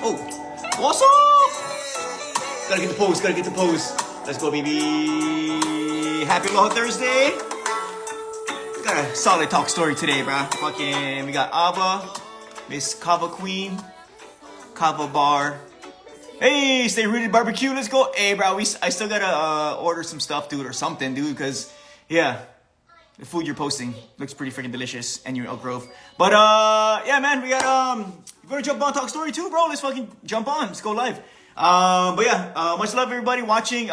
Oh, what's up? Gotta get the pose, gotta get the pose. Let's go, baby. Happy Aloha Thursday. Got a solid talk story today, bro. Fucking, we got Ava, Miss Kava Queen, Kava Bar. Hey, Stay Rooted Barbecue, let's go. Hey, bro, I still gotta order some stuff, dude, or something, dude, because, yeah, the food you're posting looks pretty freaking delicious, and you're in Elk Grove. But, yeah, man, we got, you wanna jump on Talk Story too, bro? Let's fucking jump on. Let's go live. But yeah, much love everybody watching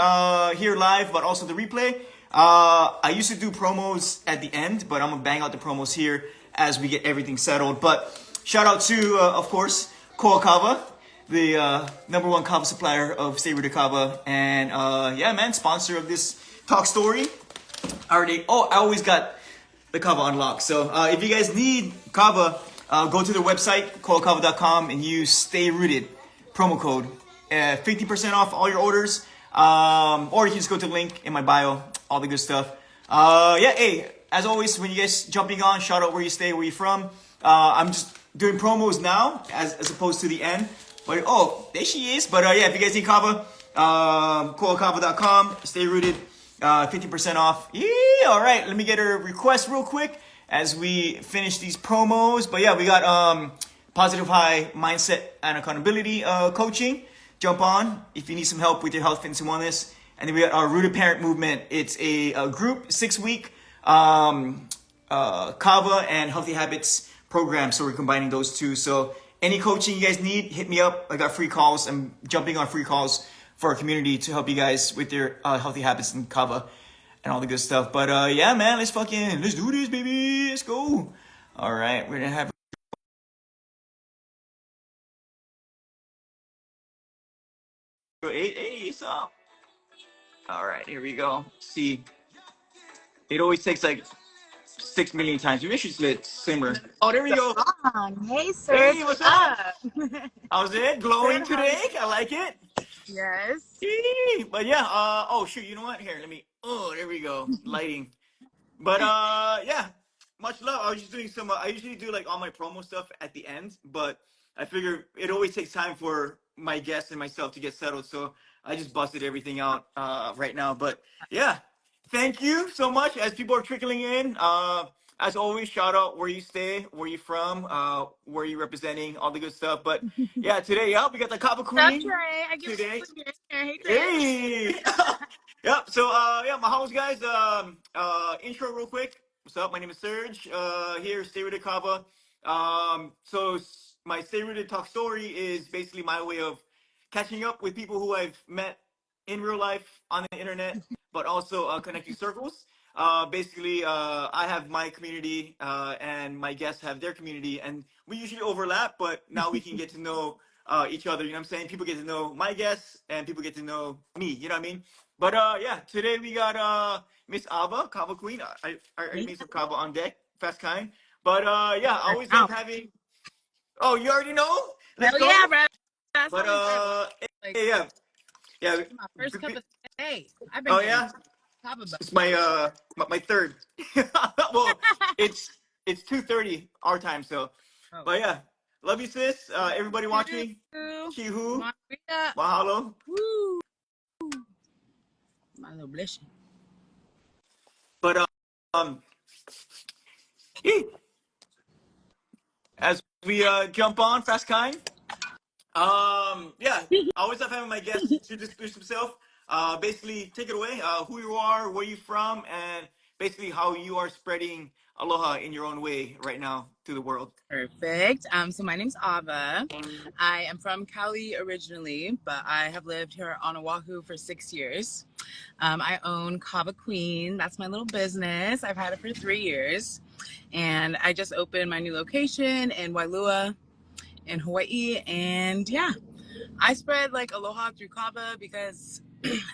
here live, but also the replay. I used to do promos at the end, but I'm gonna bang out the promos here as we get everything settled. But shout out to, of course, Koa Kava, the #1 kava supplier of Stay Rooted Kava, and yeah, man, sponsor of this talk story. I always got the kava unlocked. So if you guys need kava, go to their website, koakava.com, and use Stay Rooted promo code. 50% off all your orders. Or you can just go to the link in my bio, all the good stuff. Yeah, hey, as always, when you guys jumping on, shout out where you stay, where you from. I'm just doing promos now as opposed to the end. But oh, there she is. But yeah, if you guys need kava, koakava.com, Stay Rooted, 50% off. Yeah, all right. Let me get a request real quick as we finish these promos. But yeah, we got positive high mindset and accountability coaching. Jump on if you need some help with your health, fitness, and wellness. And then we got our Rooted Parent Movement. It's a group 6-week kava and healthy habits program. So we're combining those two. So any coaching you guys need, hit me up. I got free calls. I'm jumping on free calls for our community to help you guys with your healthy habits and kava and all the good stuff. But yeah, man, let's do this, baby. Let's go. All right, we're gonna have. Hey, what's up? All right, here we go. See, it always takes like 6 million times. Maybe I should split simmer. Oh, there we go. Hey, sir. Hey, what's up? How's it? Glowing today? I like it. Yes. But yeah, oh shoot, you know what? Here, let me, oh, there we go. Lighting. But yeah, much love. I was just doing some, I usually do like all my promo stuff at the end, but I figure it always takes time for my guests and myself to get settled. So I just busted everything out right now. But yeah, thank you so much as people are trickling in. As always, shout out where you stay, where you from, where you representing, all the good stuff. But yeah, today, yeah, we got the Kava That's Queen right. I give today. here. Hey, Chris. Hey. Yep. So yeah, Mahaloz guys. Intro real quick. What's up? My name is Serge. Here, Stay Rooted Kava. My Stay Rooted talk story is basically my way of catching up with people who I've met in real life on the internet, but also connecting circles. Basically, I have my community, and my guests have their community, and we usually overlap. But now we can get to know each other. You know what I'm saying? People get to know my guests, and people get to know me. You know what I mean? But yeah, today we got Miss Ava, Kava Queen. I made some Kava on deck, fast kind. But yeah, I always love having. Oh, you already know? Let's Hell go. yeah, bro. That's But like hey, yeah, yeah. my first cup of day. I've been Oh getting yeah, Kava Bar. it's my third. Well, it's 2:30 our time, so. Oh. But yeah, love you, sis. Everybody watching. Chee, mahalo. Woo. My little blessing. But as we jump on, fast kind. Yeah, I always love having my guests introduce themselves. Basically, take it away. Who you are, where you from, and basically how you are spreading aloha in your own way right now to the world. Perfect. So my name's Ava. I am from Cali originally, but I have lived here on Oahu for 6 years. I own Kava Queen. That's my little business. I've had it for 3 years. And I just opened my new location in Waialua in Hawaii. And yeah, I spread like aloha through kava because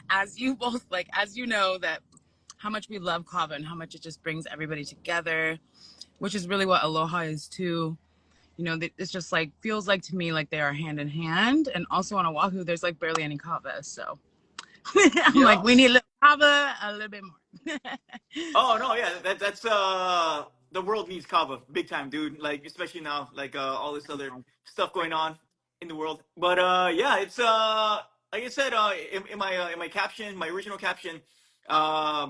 as you know that how much we love kava and how much it just brings everybody together, which is really what aloha is too. You know, it's just like feels like to me like they are hand in hand. And also on Oahu, there's like barely any kava. So I'm like, we need a little kava, a little bit more. Oh no, yeah, that's the world needs kava big time, dude. Like especially now, like all this other stuff going on in the world. But yeah, it's like I said in my caption, my original caption,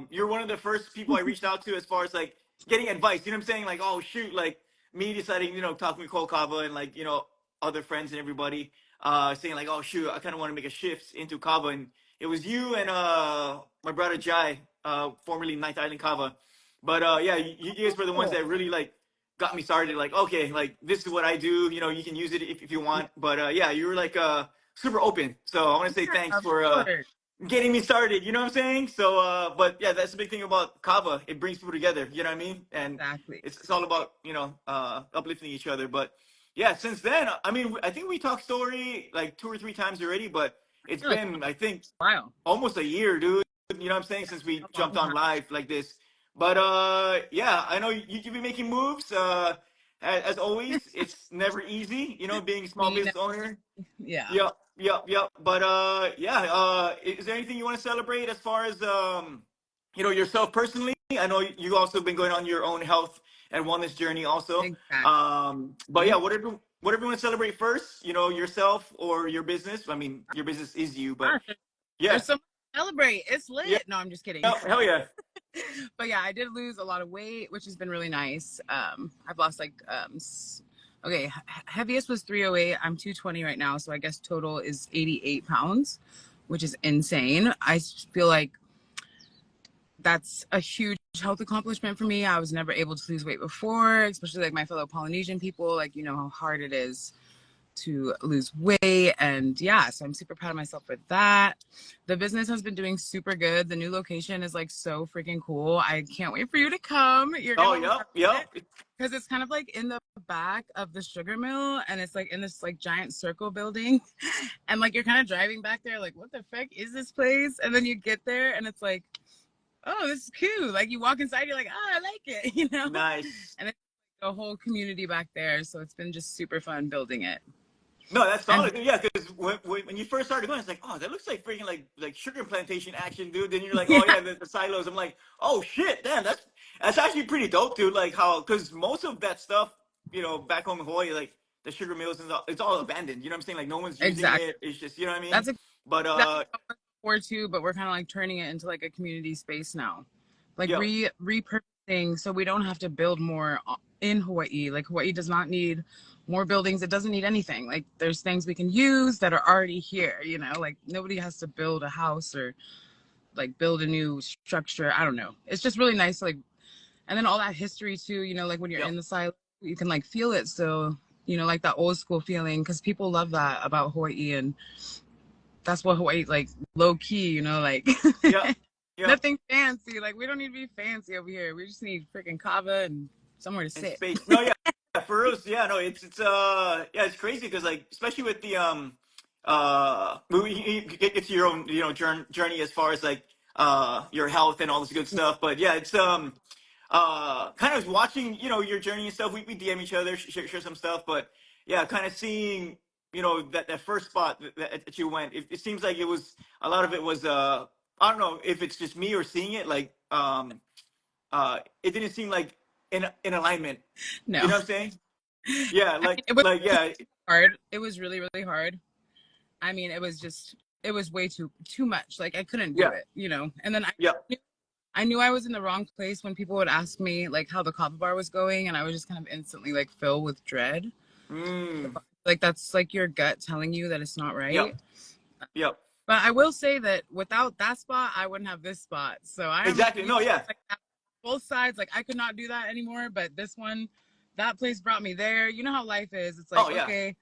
you're one of the first people I reached out to as far as like getting advice. You know what I'm saying? Like, oh shoot, like me deciding, talking with Cole Kava and like other friends and everybody, saying like, oh shoot, I kind of want to make a shift into kava, and it was you and my brother Jai, formerly Ninth Island Kava. But yeah, you guys were the ones Cool. that really like got me started. Like, okay, like this is what I do. You can use it if you want. But yeah, you were like super open. So I want to say Yeah, thanks of for course. getting me started. You know what I'm saying? So, but yeah, that's the big thing about kava. It brings people together. You know what I mean? And Exactly. it's all about uplifting each other. But yeah, since then, I mean, I think we talked story like 2 or 3 times already. But it's You're like, been, I think, wow. almost a year, dude. You know what I'm saying? Since we A jumped long on time. live like this. But yeah, I know you've been making moves. As always, it's never easy. Being a small Me, business owner. yeah. Yep, yep, yep. But yeah, is there anything you want to celebrate as far as yourself personally? I know you also been going on your own health and wellness journey also. Exactly. But yeah, whatever you want to celebrate first, yourself or your business. I mean, your business is you, but Gosh, yeah, there's so much to celebrate. It's yeah, lit. No, I'm just kidding. yeah, hell yeah. But yeah, I did lose a lot of weight, which has been really nice. I've lost like okay, heaviest was 308. I'm 220 right now, so I guess total is 88 pounds, which is insane. I feel like that's a huge health accomplishment for me. I was never able to lose weight before, especially like my fellow Polynesian people. Like, you know how hard it is to lose weight. And yeah, so I'm super proud of myself for that. The business has been doing super good. The new location is like so freaking cool. I can't wait for you to come. You're Oh, gonna love yep, it yep. because it's kind of like in the back of the sugar mill, and it's like in this like giant circle building. And like you're kind of driving back there like, what the fuck is this place? And then you get there and it's like, oh, this is cool. Like you walk inside, you're like, oh, I like it, you know? Nice. And it's a whole community back there. So it's been just super fun building it. No, that's And solid, dude. Yeah, because when you first started going, it's like, oh, that looks like freaking like sugar plantation action, dude. Then you're like, oh yeah, yeah, the silos. I'm like, oh shit, damn, that's actually pretty dope, dude. Like how, because most of that stuff, back home in Hawaii, like the sugar mills and it's all abandoned. You know what I'm saying? Like no one's using exactly. it. It's just, you know what I mean? That's But exactly what it was before too, but we're kind of like turning it into like a community space now. Like yeah, repurposing so we don't have to build more in Hawaii. Like Hawaii does not need more buildings. It doesn't need anything. Like there's things we can use that are already here, you know? Like nobody has to build a house or like build a new structure. I don't know. It's just really nice like and then all that history too, you know, like when you're yeah. in the silo, you can like feel it still, you know, like that old school feeling cuz people love that about Hawaii and that's what Hawaii like low key, you know, like Yeah, yeah, nothing fancy. Like we don't need to be fancy over here. We just need freaking kava and somewhere to and sit. space. No, yeah, yeah, for us, yeah, no, it's yeah, it's crazy because like especially with the you get to your own journey as far as like your health and all this good stuff. But yeah, it's kind of watching your journey and stuff. We DM each other, share some stuff, but yeah, kind of seeing that first spot that you went. It seems like it was a lot of it was I don't know if it's just me or seeing it like it didn't seem like in alignment. You No, know what I'm saying? Yeah, I mean, it was yeah, hard. It was really really hard. I mean, it was way too much. Like I couldn't do yeah, it, you know. And then yeah. I knew I was in the wrong place when people would ask me like how the Kava Bar was going, and I was just kind of instantly like filled with dread. Mm. Like that's like your gut telling you that it's not Yep, right. yep. But I will say that without that spot, I wouldn't have this spot. So I am Exactly. No, yeah. like both sides. Like I could not do that anymore, but this one, that place brought me there. You know how life is. It's Oh like yeah. okay,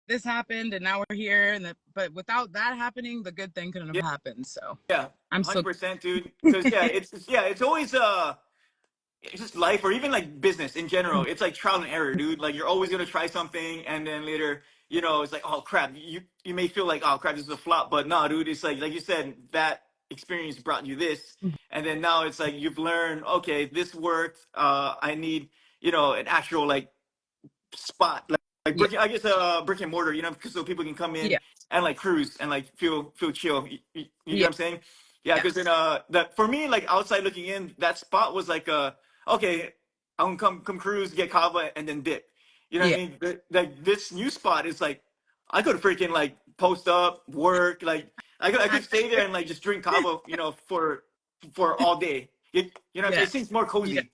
this happened, and now we're here. And but without that happening, the good thing couldn't have Yeah, happened. So yeah. I'm so 100%, dude. Because yeah, it's always it's just life or even like business in general. It's like trial and error, dude. Like you're always gonna try something and then later, it's like, oh crap. You may feel like, oh crap, this is a flop, but no, dude, it's like you said, that experience brought you this. And then now it's like you've learned, okay, this worked. I need, an actual like spot like yeah, I guess brick and mortar, so people can come in yeah, and like cruise and like feel chill. You get yeah, what I'm saying? Yeah, yeah, because then that for me, like outside looking in, that spot was like okay, I'm gonna come cruise, get kava, and then dip. You know what Yeah. I mean? Like this new spot is like I could freaking like post up, work, like I could stay there and like just drink kava, for all day. You know what I'm saying? Yeah. It seems more Yeah. cozy.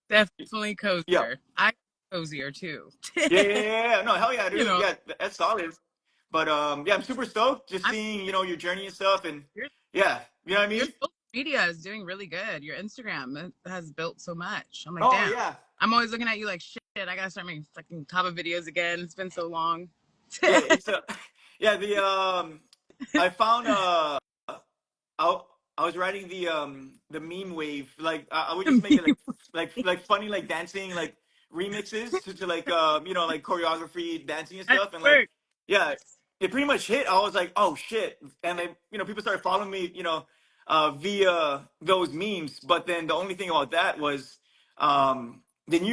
Definitely Yeah. cozier. I cozier too. Yeah. No, hell yeah, You dude. know, Yeah, that's solid. But yeah, I'm super stoked just I'm seeing, your journey and stuff, and your yeah, you know what I your mean? social media is doing really good. Your Instagram has built so much. I'm like, Oh damn. yeah. I'm always looking at you like shit. I gotta start making fucking Kava videos again. It's been so long. Yeah, it's a yeah, I found I I was riding the meme wave. Like I would just make it like funny like dancing like remixes to like like choreography, dancing and That stuff, and like works. yeah, it pretty much hit. I was like, oh shit, and like people started following me, via those memes. But then the only thing about that was then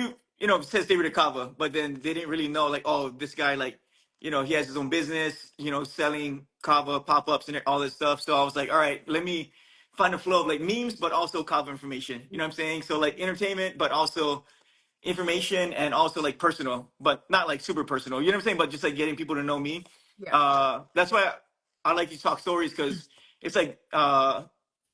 it says David Akava, but then they didn't really know like, oh, this guy like he has his own business, selling kava pop-ups and all this stuff. So I was like, all right, let me find a flow of like memes, but also kava information. You know what I'm saying? So like entertainment, but also information and also like personal, but not like super personal. You know what I'm saying? But just like getting people to know me. Yeah. That's why I like to talk stories because it's like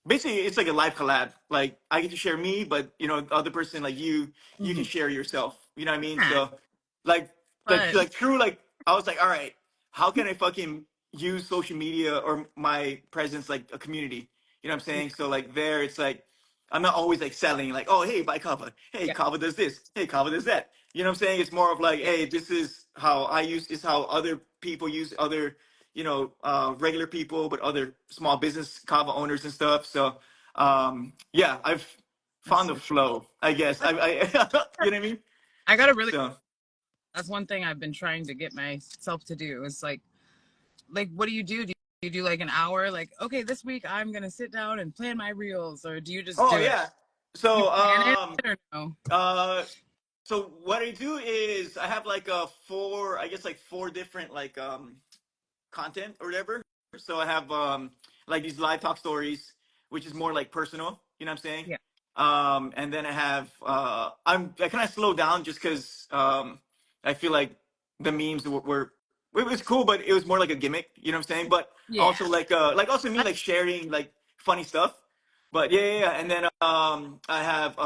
basically it's like a live collab. Like I get to share me, but the other person like you can Mm-hmm. share yourself. You know what I mean? Yeah. So like But like true like I was like, all right, how can I fucking use social media or my presence like a community? You know what I'm saying? So like there it's like I'm not always like selling like, oh hey, buy Kava. Hey, yeah. Kava does this. Hey, Kava does that. You know what I'm saying? It's more of like, Yeah. hey, this is how I use is how other people use other regular people, but other small business Kava owners and stuff. So, yeah, I've That's found the super. flow, I guess. I you know what I mean? I gotta really. So, That's one thing I've been trying to get myself to do. Is like, what do you do? Do you do like an hour? Like, okay, this week I'm gonna sit down and plan my reels, or do you just oh do it? yeah. You So, plan it or no? uh, so what I do is I have like I guess like four different like content or whatever. So I have like these live talk stories, which is more like personal. You know what I'm saying? Yeah. And then I have I kind of slow down just because I feel like the memes were it was cool, but it was more like a gimmick. You know what I'm saying? But Yeah. also like also me like sharing like funny stuff. But yeah. And then I have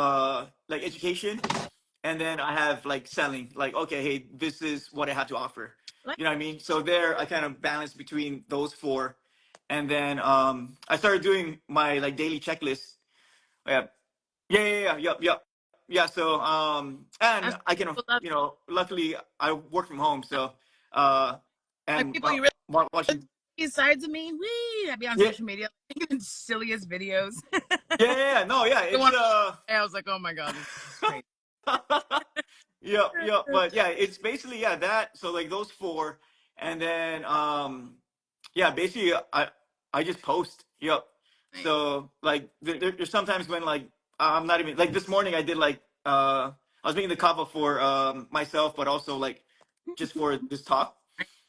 like education, and then I have like selling. Like okay, hey, this is what I have to offer. Like, You know what I mean? So there, I kind of balance between those four, and then I started doing my like daily checklist. Yeah, yeah. Yep. Yeah. So and that's I can people love luckily I work from home, so uh, like and people you really watching. see sides of me. Wee! I'd be on Yeah, social media making silliest videos. no, yeah. The It's one I was like, oh my god, this is crazy. Yep. But yeah, it's basically that. So like those four, and then yeah, basically I just post. Yep. Nice. So like there's sometimes when like I'm not even like this morning I did like I was making the cover for myself, but also like just for this talk.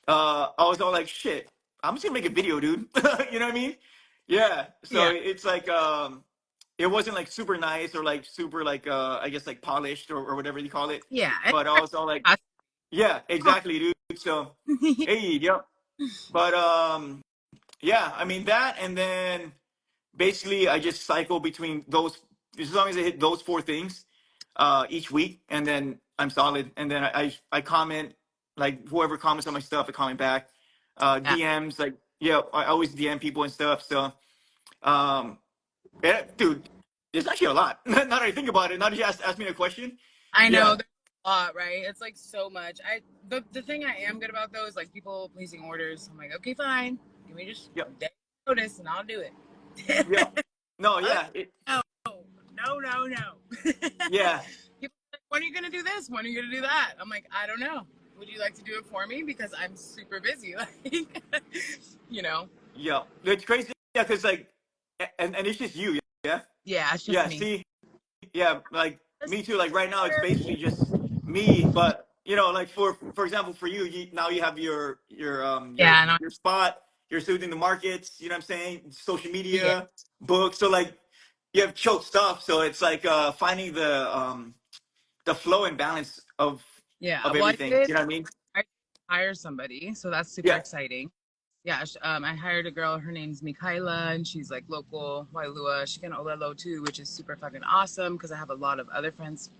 I was all like, shit, I'm just gonna make a video, dude. You know what I mean? Yeah. So Yeah. it's like it wasn't like super nice or like super like I guess like polished or whatever you call it. Yeah. But I was all like, yeah, exactly, dude. So hey, yep. But yeah, I mean that, and then basically I just cycle between those as long as I hit those four things each week, and then I'm solid. And then I comment like whoever comments on my stuff, I comment back. Yeah. DMs like yeah, I always DM people and stuff. So um, yeah, dude, it's actually a lot. Now that I think about it, now that you ask me a question, I know yeah, there's a lot, right? It's like so much. The thing I am good about though is like people placing orders. I'm like, okay, fine. Give me just yeah, a day notice and I'll do it. yeah. No, Other yeah, no, no. yeah, People are like, when are you gonna do this? When are you gonna do that? I'm like, I don't know. Would you like to do it for me? Because I'm super busy. Like, you know. yeah. It's crazy, yeah, because like, and it's just you, yeah, Yeah, it's just yeah. me. See, yeah, like Just me too. Like right now, it's basically just me. But like for example, for you, now you have yeah, no, your spot. You're soothing the markets. You know what I'm saying? Social yeah, media, books. So like you have choke stuff. So it's like finding the the flow and balance of Yeah. Well, I everything. did You know what I mean? hire somebody, so that's super Yeah. exciting. Yeah, I hired a girl. Her name's Mikaela, and she's like local Waialua. She can Olelo too, which is super fucking awesome because I have a lot of other friends.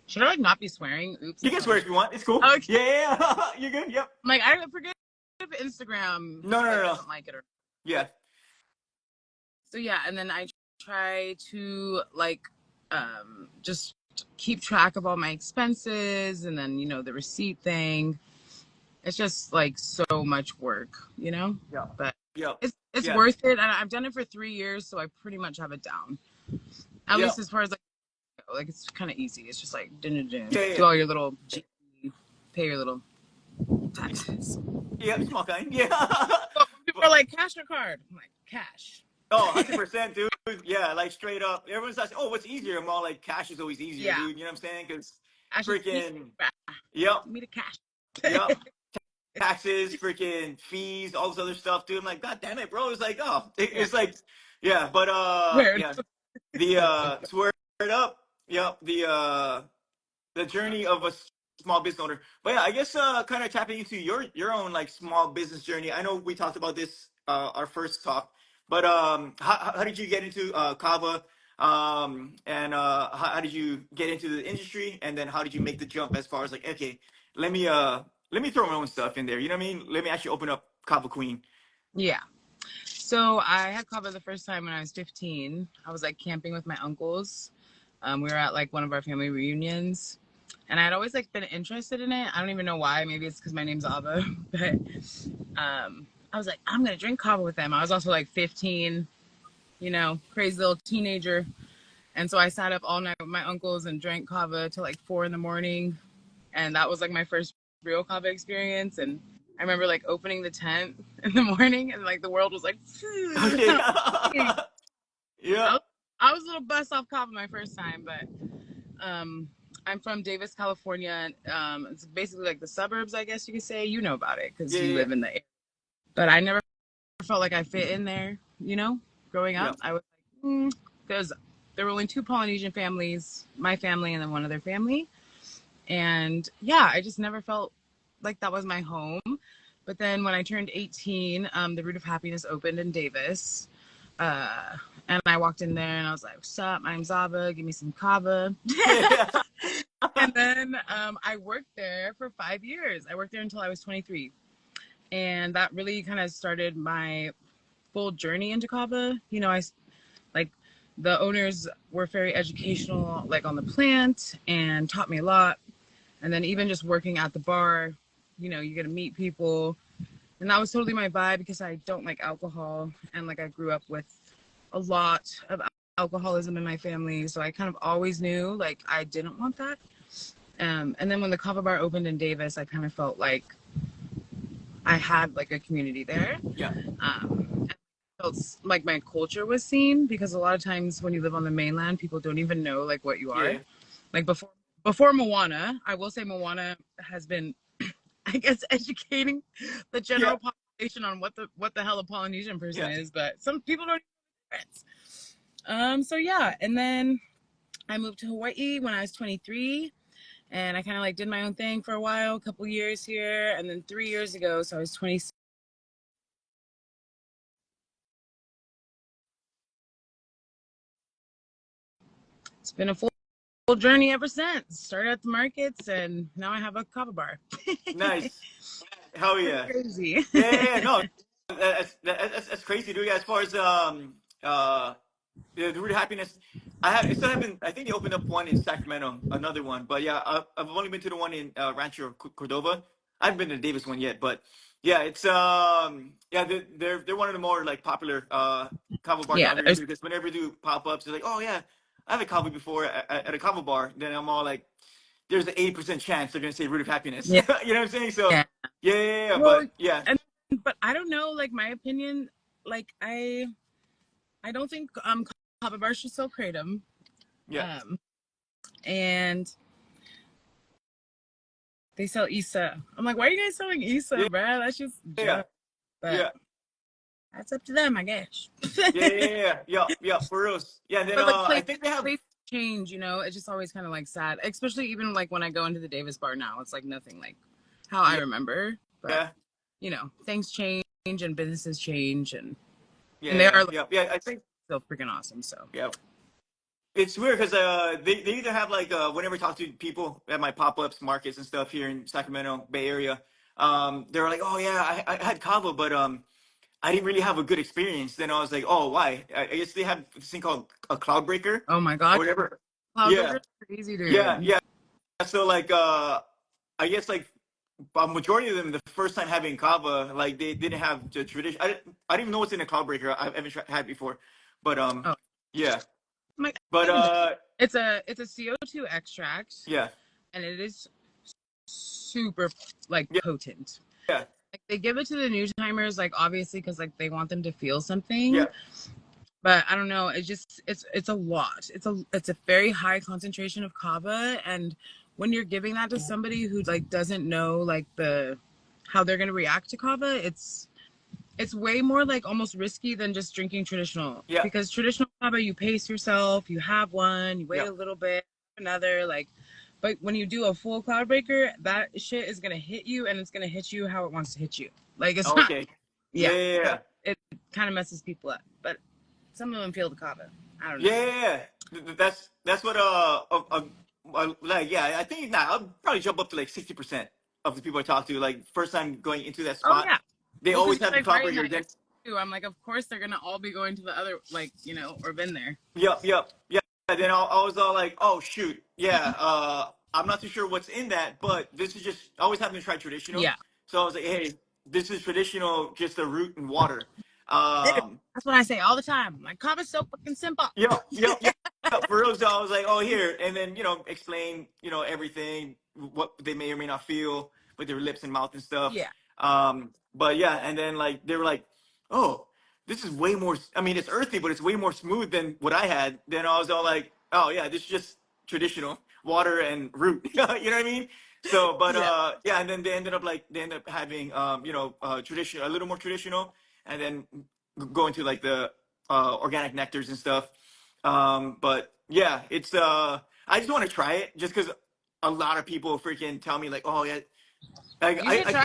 Should I like not be swearing? Oops, You it's can on swear the. if you want. It's cool. Okay. Yeah. You're good. Yep. I'm like, I forget if Instagram No, no, like no, no. doesn't like it or. Yeah. So yeah, and then I try to like just keep track of all my expenses, and then the receipt thing. It's just like so much work, Yeah. but Yeah. it's Yeah. worth it. And I've done it for 3 years, so I pretty much have it down. At Yeah. least as far as like it's kind of easy. It's just like Yeah. do Yeah. all your little pay your little taxes. Yeah. Small kind. Yeah. But when people are like cash or card, I'm like cash. Oh, 100%, dude. Yeah, like straight up. Everyone's like, oh, what's easier? I'm all like, cash is always easier, Yeah, dude. You know what I'm saying? Because cash is easy. freaking, yep, Give me the cash. yep. Taxes, freaking fees, all this other stuff, dude. I'm like, God damn it, bro. It's like, oh, Yeah, it's like, yeah, but weird. yeah, the That's so funny. swear it up. Yep, the journey of a small business owner. But yeah, I guess kind of tapping into your own like small business journey. I know we talked about this our first talk, but how did you get into Kava? And how did you get into the industry? And then how did you make the jump as far as like, okay, let me let me throw my own stuff in there. You know what I mean? Let me actually open up Kava Queen. Yeah. So I had Kava the first time when I was 15. I was like camping with my uncles. We were at like one of our family reunions, and I'd always like been interested in it. I don't even know why. Maybe it's because my name's Ava, but I was like, I'm gonna drink Kava with them. I was also like 15, crazy little teenager, and so I sat up all night with my uncles and drank Kava till like 4 in the morning, and that was like my first real Kava experience. And I remember like opening the tent in the morning, and like the world was like, Okay. Yeah. I was a little bust off Kava my first time, but I'm from Davis, California. It's basically like the suburbs, I guess you could say. You know about it because Yeah. you Yeah. live in the area. But I never felt like I fit in there. Growing Yeah. up, I was like, because there were only two Polynesian families, my family and then one other family. And yeah, I just never felt like that was my home. But then when I turned 18, the Root of Happiness opened in Davis. Uh, and I walked in there and I was like, what's up? My name's Ava. Give me some kava. Yeah. And then I worked there for 5 years. I worked there until I was 23. And that really kind of started my full journey into kava. I like the owners were very educational, like on the plant, and taught me a lot. And then even just working at the bar, you get to meet people. And that was totally my vibe because I don't like alcohol. And like I grew up with a lot of alcoholism in my family. So I kind of always knew like I didn't want that. And then when the Kava Bar opened in Davis, I kind of felt like I had like a community there. Yeah. And felt like my culture was seen because a lot of times when you live on the mainland, people don't even know like what you are. Yeah. Like before Moana, I will say Moana has been, I guess, educating the Yeah. general population on what the hell a Polynesian person Yeah. is, but some people don't know the difference. So yeah, and then I moved to Hawaii when I was 23, and I kind of like did my own thing for a while, a couple years here, and then 3 years ago, so I was 26. It's been a full journey ever since. Started at the markets, and now I have a kava bar. Nice. Hell Pretty yeah. crazy. Yeah, yeah, yeah. No, that's crazy, dude. Yeah, as far as uh the root of happiness, I still haven't. I think they opened up one in Sacramento, another one. But yeah, I've only been to the one in Rancho Cordova. I haven't been to the Davis one yet, but yeah, it's yeah, they're one of the more like popular kava bars Yeah, out here too. Because whenever you do pop ups, they're like, oh yeah, I have a kava before at a kava bar. Then I'm all like, there's an 80% chance they're gonna say root of happiness. yeah, You know what I'm saying? So yeah. yeah, yeah, yeah. Well, But yeah, and but I don't know. Like my opinion, like I don't think kava bars should sell kratom. yeah, And they sell Issa. I'm like, why are you guys selling yeah, Issa, bro? That's just yeah, junk. But yeah. that's up to them, I guess. Yeah, yeah, yeah, yeah, yeah, for real. Yeah, and then But like I think they have. change, you know, it's just always kind of like sad, especially even like when I go into the Davis bar now, it's like nothing like how I remember. But Yeah. you know, things change and businesses change, and Yeah. they Yeah. are like, Yeah. Yeah. I think. still freaking awesome. So Yeah. It's weird because they either have like whenever I talk to people at my pop-ups markets and stuff here in Sacramento Bay Area, they're like, oh yeah, I had Kava, but I didn't really have a good experience. Then I was like, oh, why? I guess they have this thing called a cloud breaker oh my or god, whatever. cloud Yeah, breaker is crazy, yeah, dude. yeah. So like I guess like a majority of them the first time having Kava, like they didn't have the tradition. I didn't even know what's in a cloud breaker. I haven't had before, but Oh yeah. my, But it's a CO2 extract, yeah, and it is super like yeah, potent. yeah, Like they give it to the new timers, like obviously because like they want them to feel something. yeah. But I don't know. It's just it's a lot. It's a very high concentration of kava, and when you're giving that to somebody who like doesn't know like the how they're gonna react to kava, it's way more like almost risky than just drinking traditional. Yeah. Because traditional kava, you pace yourself, you have one, you wait Yeah. a little bit, another like. But when you do a full cloud breaker, that shit is gonna hit you, and it's gonna hit you how it wants to hit you. Like it's not. Okay. Yeah. Yeah. Yeah. So Yeah. it kind of messes people up, but some of them feel the kava. I don't know. Yeah. Yeah. Yeah. That's what like yeah. I think now I'll probably jump up to like 60% of the people I talk to. Like first time going into that Oh spot, yeah. they Well, because always you're have the like right in cloudbreaker. that Then area too. I'm like, of course they're gonna all be going to the other, like you know, or been there. yep. Yep. Yeah. Then I was all like, oh shoot, yeah. I'm not too sure what's in that, but this is just I always happen to try traditional. Yeah. So I was like, hey, this is traditional, just a root and water. Dude, Um, that's what I say all the time. Like, kava's so fucking simple. Yep, yep, yep. For real, so I was like, oh, here, and then explain, everything, what they may or may not feel with their lips and mouth and stuff. Yeah. But yeah, and then like they were like, oh, this is way more. I mean, it's earthy, but it's way more smooth than what I had. Then I was all like, oh yeah, this is just traditional water and root. You know what I mean? So, but Yeah. yeah, and then they ended up having traditional, a little more traditional, and then going to like the organic nectars and stuff. But yeah, it's I just want to try it just because a lot of people freaking tell me like, oh yeah, like You should try.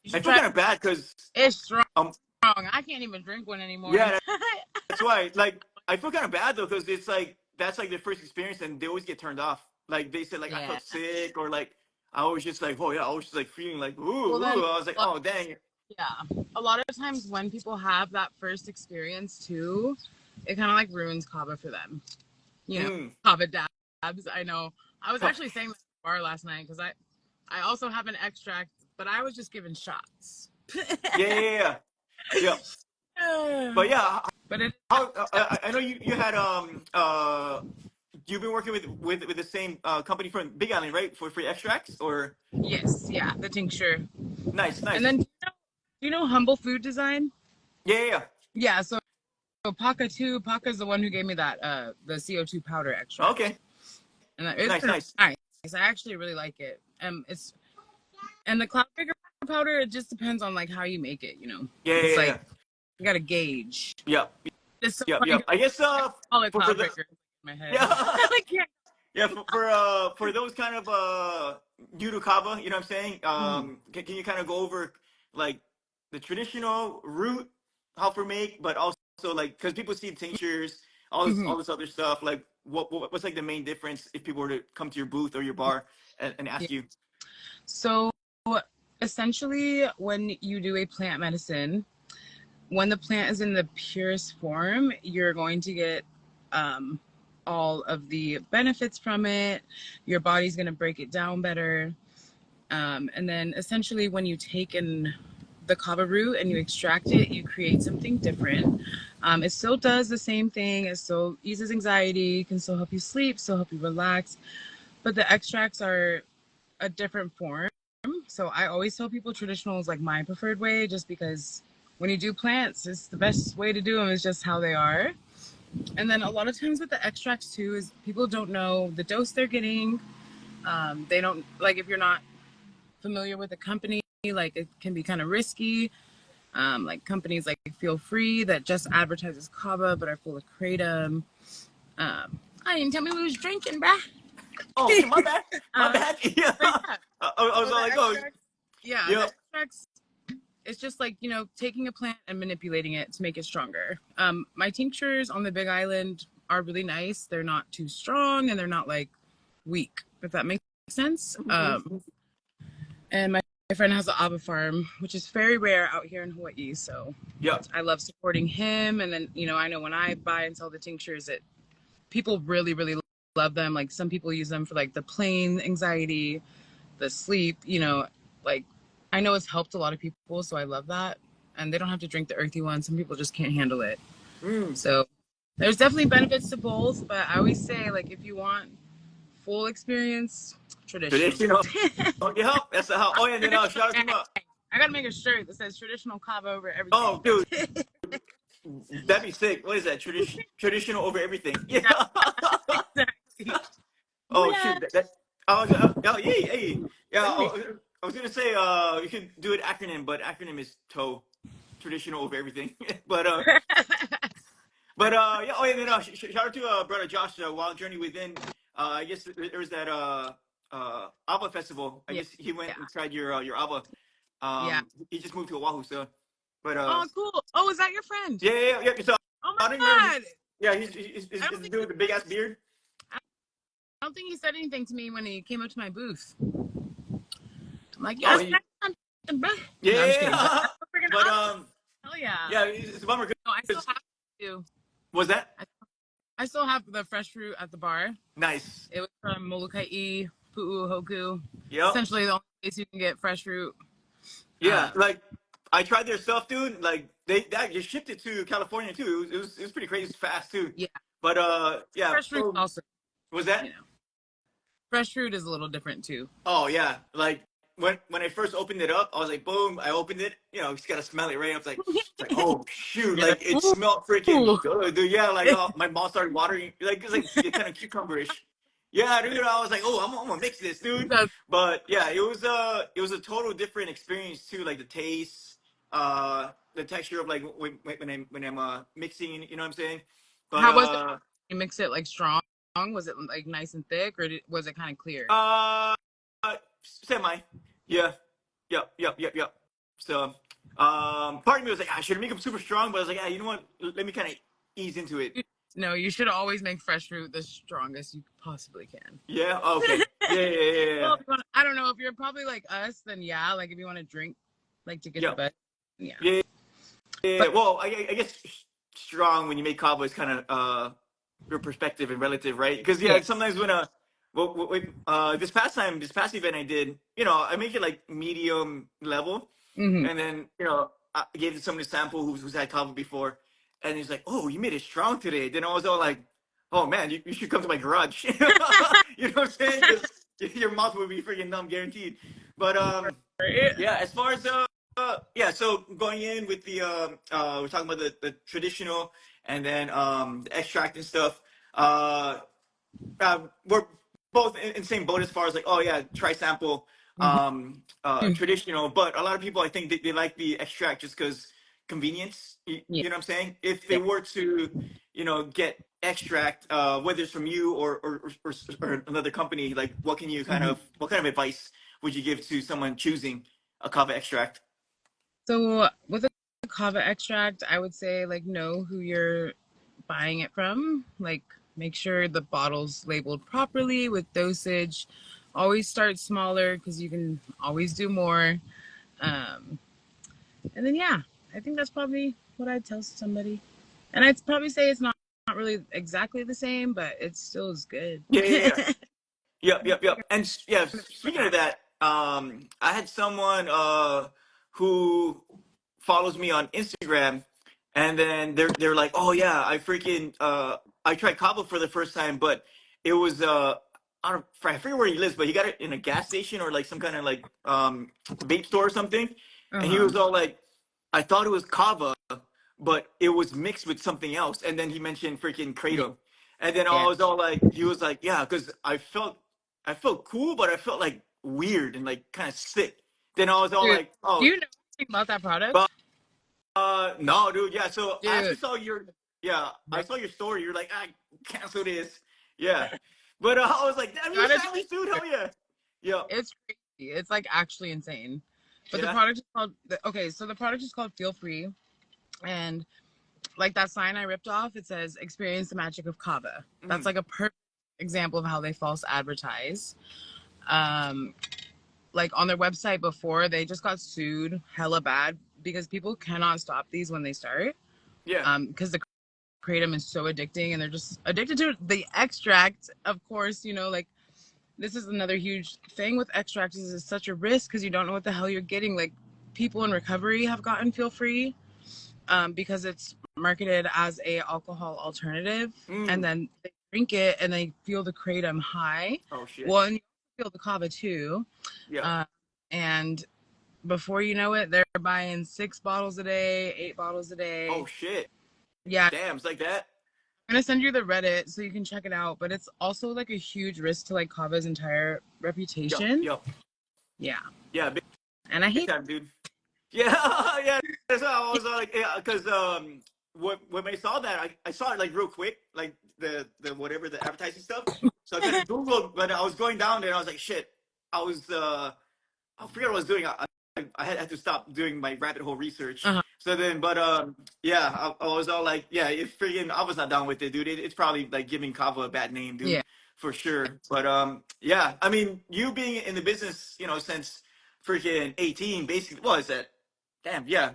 You I should feel try. kind of bad because It's strong. um I can't even drink one anymore. yeah, that's why like I feel kind of bad though because it's like that's like their first experience and they always get turned off. Like they said like I Yeah. felt sick or like I was just like oh yeah I was just like feeling like Well then, I was like oh dang yeah. A lot of times when people have that first experience too, it kind of like ruins kava for them. You know, mm. kava dabs. I know. I was actually saying that at the bar last night because I also have an extract, but I was just given shots. Yeah. But yeah, But it how I know you had you've been working with the same company from Big Island, right? For free extracts or yes, yeah, the tincture. nice, And nice. then do you know Humble Food Design? Yeah. Yeah, so Paka too. Paka's the one who gave me that the CO2 powder extract. Okay. And it's Nice, been nice. nice. I actually really like it. It's and the cloud breaker powder, it just depends on like how you make it, you know. It's like Yeah. you got to gauge. Yeah. It's so Yeah. funny. I guess I call it for cloud the breaker in my head. yeah. Like, yeah. Yeah, for those kind of new to kava, you know what I'm saying? Mhm. Can you kind of go over like the traditional root, how for make, but also like because people see tinctures, Mhm. all this other stuff. Like what's like the main difference if people were to come to your booth or your bar and Yeah. ask you? So essentially, when you do a plant medicine, when the plant is in the purest form, you're going to get all of the benefits from it. Your body's going to break it down better. And then essentially, when you take in the kava root and you extract it, you create something different. It still does the same thing. It still eases anxiety, can still help you sleep, still help you relax. But the extracts are a different form. So I always tell people traditional is like my preferred way, just because when you do plants, it's the best way to do them is just how they are. And then a lot of times with the extracts too is people don't know the dose they're getting. They don't like if you're not familiar with a company, like it can be kind of risky. Like companies like Feel Free that just advertises kava but are full of kratom. I I didn't tell me we was drinking, bruh. Oh shit, my bad. My bad. Yeah. But yeah, I was so all the like, oh, extracts, yeah, the yep. extracts. It's just like taking a plant and manipulating it to make it stronger. My tinctures on the Big Island are really nice. They're not too strong and they're not like weak, if that makes sense. And my friend has an Ava farm, which is very rare out here in Hawaii. So Yep. I love supporting him. And then, I know when I buy and sell the tinctures, people really, really love them. Like some people use them for like the plain anxiety, the sleep, like I know it's helped a lot of people. So I love that. And they don't have to drink the earthy one. Some people just can't handle it. So there's definitely benefits to both. But I always say, like, if you want full experience, traditional. Traditional. Oh, yeah, that's the how. Oh, yeah, and then shout out to my. I gotta make a shirt that says traditional kava over everything. Oh, dude, that'd be sick. What is that? Traditional over everything. Yeah. Exactly. Oh shoot. I was. Oh, hey. Yeah. I was gonna say. You could do an acronym, but acronym is TOE. Traditional over everything. But yeah. Oh, yeah. Then shout out to brother Josh. Wild Journey Within. I guess there was that ABBA festival. I Yeah. guess he went and tried your ABBA. Yeah. He just moved to Oahu, so. But Oh, cool. Oh, is that your friend? yeah. So Oh I my don't remember. god. Yeah, he's I don't the think dude with the big ass beard. I don't think he said anything to me when he came up to my booth. I'm like, Oh, yes, bro. yeah. No, I'm just kidding. But Hell yeah. yeah, it's a bummer. No, I still have to. Was that I still have the fresh fruit at the bar. nice? It was from Molokai, Pu'u Hoku. Yep. Essentially the only place you can get fresh fruit. Yeah, like I tried their stuff, dude. Like they just shipped it to California too. It was pretty crazy fast too. Yeah. But yeah. Fresh fruit also. Was that? Fresh fruit is a little different too. Oh yeah, like when I first opened it up, I was like, boom! I opened it. You just gotta smell it, right? I was like, oh shoot! You're like it ooh. smelled freaking good, dude. Yeah, like my mouth started watering. Like it's like kind of cucumberish. Yeah, dude. I was like, oh, I'm gonna mix this, dude. But yeah, it was a total different experience too. Like the taste, the texture of like when I'm mixing. You know what I'm saying? But How was it? You mix it like strong? Was it like nice and thick, or was it kind of clear? Semi. Yeah. Yep. So, part of me was like, I should make them super strong, but I was like, yeah, you know what? Let me kind of ease into it. No, you should always make fresh fruit the strongest you possibly can. Yeah. Oh, okay. Yeah. Well, I don't know if you're probably like us, then yeah. Like if you want to drink, like to get the best. Yeah. But, well, I guess strong when you make kava is kind of your perspective and relative, right? Because sometimes when this past event I did, I make it like medium level, and then I gave it to somebody to sample who's had kava before, and he's like, "Oh, you made it strong today." Then I was all like, "Oh man, you should come to my garage." You know what I'm saying? 'Cause your mouth would be freaking numb, guaranteed. But yeah, as far as yeah, so going in with the we're talking about the traditional and then the extract and stuff. We're both in the same boat as far as like, oh yeah, try sample traditional, but a lot of people I think they like the extract just because convenience. You know what I'm saying? If they were to get extract, whether it's from you or another company, like what kind of advice would you give to someone choosing a kava extract? So with a kava extract, I would say like know who you're buying it from. Like make sure the bottle's labeled properly with dosage. Always start smaller because you can always do more. And then yeah, I think that's probably what I'd tell somebody. And I'd probably say it's not really exactly the same, but it still is good. Yeah. Yep. And yeah, speaking of that, I had someone who follows me on Instagram, and then they're like, "Oh yeah, I tried Cabo for the first time, but it was I forget where he lives, but he got it in a gas station or like some kind of like vape store or something." And he was all like, "I thought it was kava, but it was mixed with something else." And then he mentioned freaking kratom. And then I was all like, he was like, yeah, because I felt cool, but I felt like weird and like kind of sick. Then I was all like, oh, do you know anything about that product? No, dude, yeah. So Dude. I actually saw I saw your story. You're like, cancel this. Yeah. But I was like, damn, you Gotta sandwich, dude. Hell yeah. Yeah. It's crazy. It's like actually insane. But the Yeah. product is called okay, so the product is called Feel Free, and like that sign I ripped off, it says experience the magic of kava. That's Mm. like a perfect example of how they false advertise. Um like on their website before, they just got sued hella bad because people cannot stop these when they start. Yeah. Because the kratom is so addicting and they're just addicted to the extract, of course, like this is another huge thing with extracts is it's such a risk because you don't know what the hell you're getting. Like people in recovery have gotten Feel Free because it's marketed as a alcohol alternative, and Mm. then they drink it and they feel the kratom high. Oh shit. Well, and you feel the kava too, Yeah. uh, and before you know it, they're buying 6 bottles a day, 8 bottles a Oh day. shit. Yeah, Damn, it's like that. I'm gonna send you the Reddit so you can check it out. But it's also like a huge risk to like kava's entire Yo, reputation. yo. Yeah, Yeah, big, and I big hate. time, dude. Yeah, yeah. That's how I was like, yeah, because when I saw that, I saw it like real quick, like the whatever the advertising stuff. So I kind of Googled, but I was going down there, and I was like, shit. I was I forget what I was doing. I had to stop doing my rabbit hole research. Uh-huh. So then, but yeah, I was all like, yeah, if freaking, I was not down with it, dude. It's probably like giving Kava a bad name, dude, Yeah, for sure. But yeah, I mean, you being in the business, since freaking 18, basically, what is that? Damn, yeah,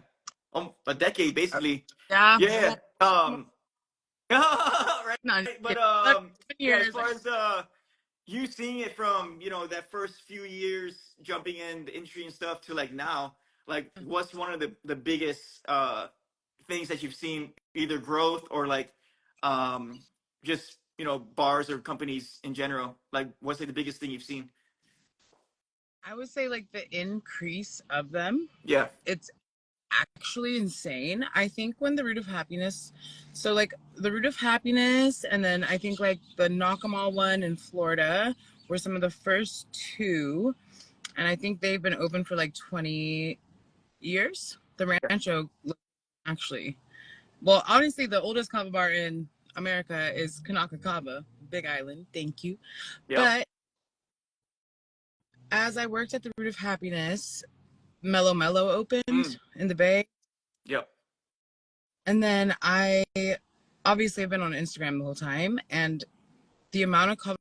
a decade, basically. yeah. Yeah, Well, right. not But 11 yeah, as years. far as you seeing it from that first few years jumping in the industry and stuff to like now, like what's one of the biggest things that you've seen, either growth or like um just bars or companies in general, like what's like the biggest thing you've seen? I would say like the increase of them. Yeah. It's actually insane. I think when the root of happiness, so like the root of happiness, and then I think like the Knock 'em All one in Florida were some of the first two, and I think they've been open for like 20 years. The Rancho, actually, well, honestly, the oldest kava bar in America is Kanaka Kava, Big Island. Thank you. Yep. But as I worked at the Root of Happiness, Mellow Mellow opened Mm. in the Bay. Yep. And then I obviously have been on Instagram the whole time, and the amount of kava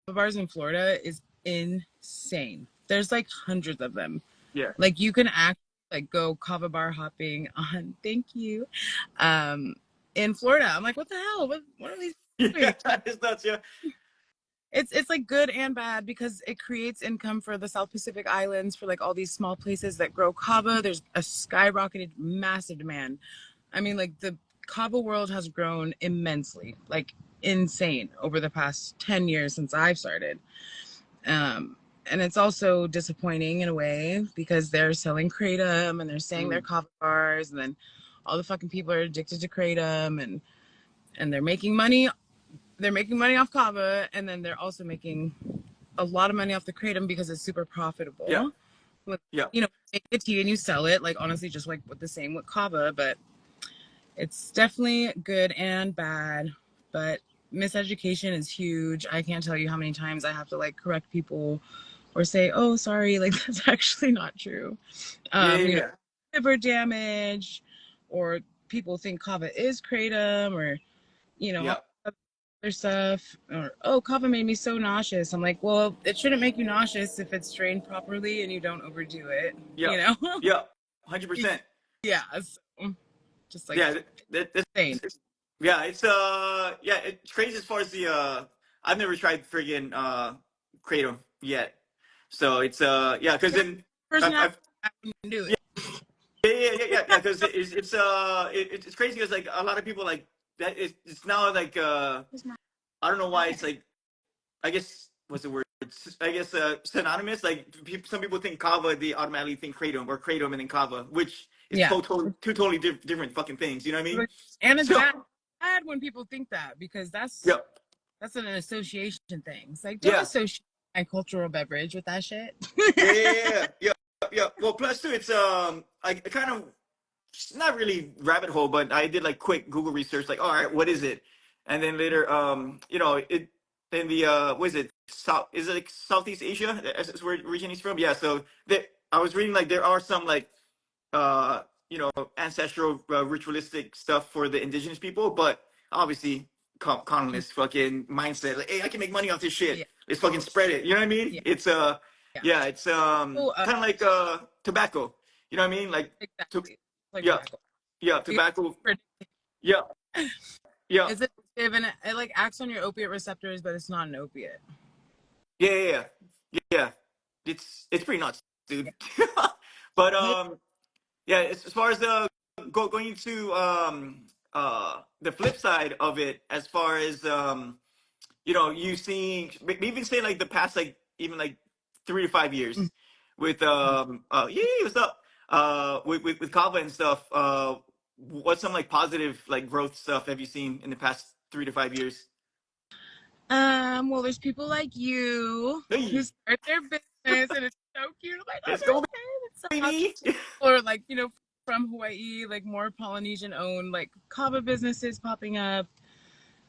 bars in Florida is insane. There's like hundreds of them. Yeah. Like you can actually like go kava bar hopping on thank you. Um in Florida. I'm like, what the hell? What are these Yeah, doing? it's nuts. Yeah. It's like good and bad because it creates income for the South Pacific Islands for like all these small places that grow kava. There's a skyrocketed massive demand. I mean, like the kava world has grown immensely, like insane over the past 10 years since I've started. And it's also disappointing in a way because they're selling kratom and they're saying they're Mm. kava bars, and then all the fucking people are addicted to kratom, and they're making money. They're making money off kava, and then they're also making a lot of money off the kratom because it's super Yeah. profitable. With, Yeah. make a tea and you sell it, like honestly, just like with the same with kava, but it's definitely good and bad. But miseducation is huge. I can't tell you how many times I have to like correct people or say, "Oh, sorry, like that's actually not true." Yeah. You know, Yeah. liver damage, or people think kava is kratom, or Yeah. all other stuff, or oh, kava made me so nauseous. I'm like, well, it shouldn't make you nauseous if it's strained properly and you don't overdo it. Yeah. Yeah. 100%. Yeah, so, just like Yeah. insane. Yeah, yeah, it's crazy as far as the I've never tried friggin' kratom yet. So it's yeah, because then Person I've can do yeah, it. yeah, because it's crazy because like a lot of people like that it's now like I don't know why it's like, I guess what's the word? I guess synonymous. Like some people think kava, they automatically think kratom, or kratom and then kava, which is Yeah, two totally different fucking things. You know what I mean? and it's So bad when people think that because yeah, that's an association thing. It's like don't yeah. associate my cultural beverage with that shit. Yeah. Well, plus too, it's I kind of not really rabbit hole, but I did like quick Google research, like, all right, what is it? And then later, in the what is it? South is it like Southeast Asia? That's where region he's from. Yeah. So there, I was reading like there are some like you know, ancestral ritualistic stuff for the indigenous people, but obviously colonist fucking mindset like, hey, I can make money off this Yeah. shit. Let's fucking spread it. You know what I mean? Yeah. It's Yeah. yeah, it's Oh, kind of like tobacco. You know what I mean? Like to, exactly. Like yeah, tobacco. yeah, tobacco. Yeah, yeah, It's addictive and it like acts on your opiate receptors, but it's not an opiate. yeah, yeah, yeah. Yeah. It's pretty nuts, dude. Yeah. But Yeah. yeah, as far as the going to the flip side of it, as far as you know, you seeing even say like the past like even like 3 to 5 years with yeah, what's up with Kava and stuff. What's some like positive like growth stuff have you seen in the past 3 to 5 years? Well, there's people like you who Hey, start their business, and it's so cute. I'm like, oh let's my go, god, it's so baby. awesome. Or like, you know, from Hawaii, like more Polynesian owned like kava businesses popping up.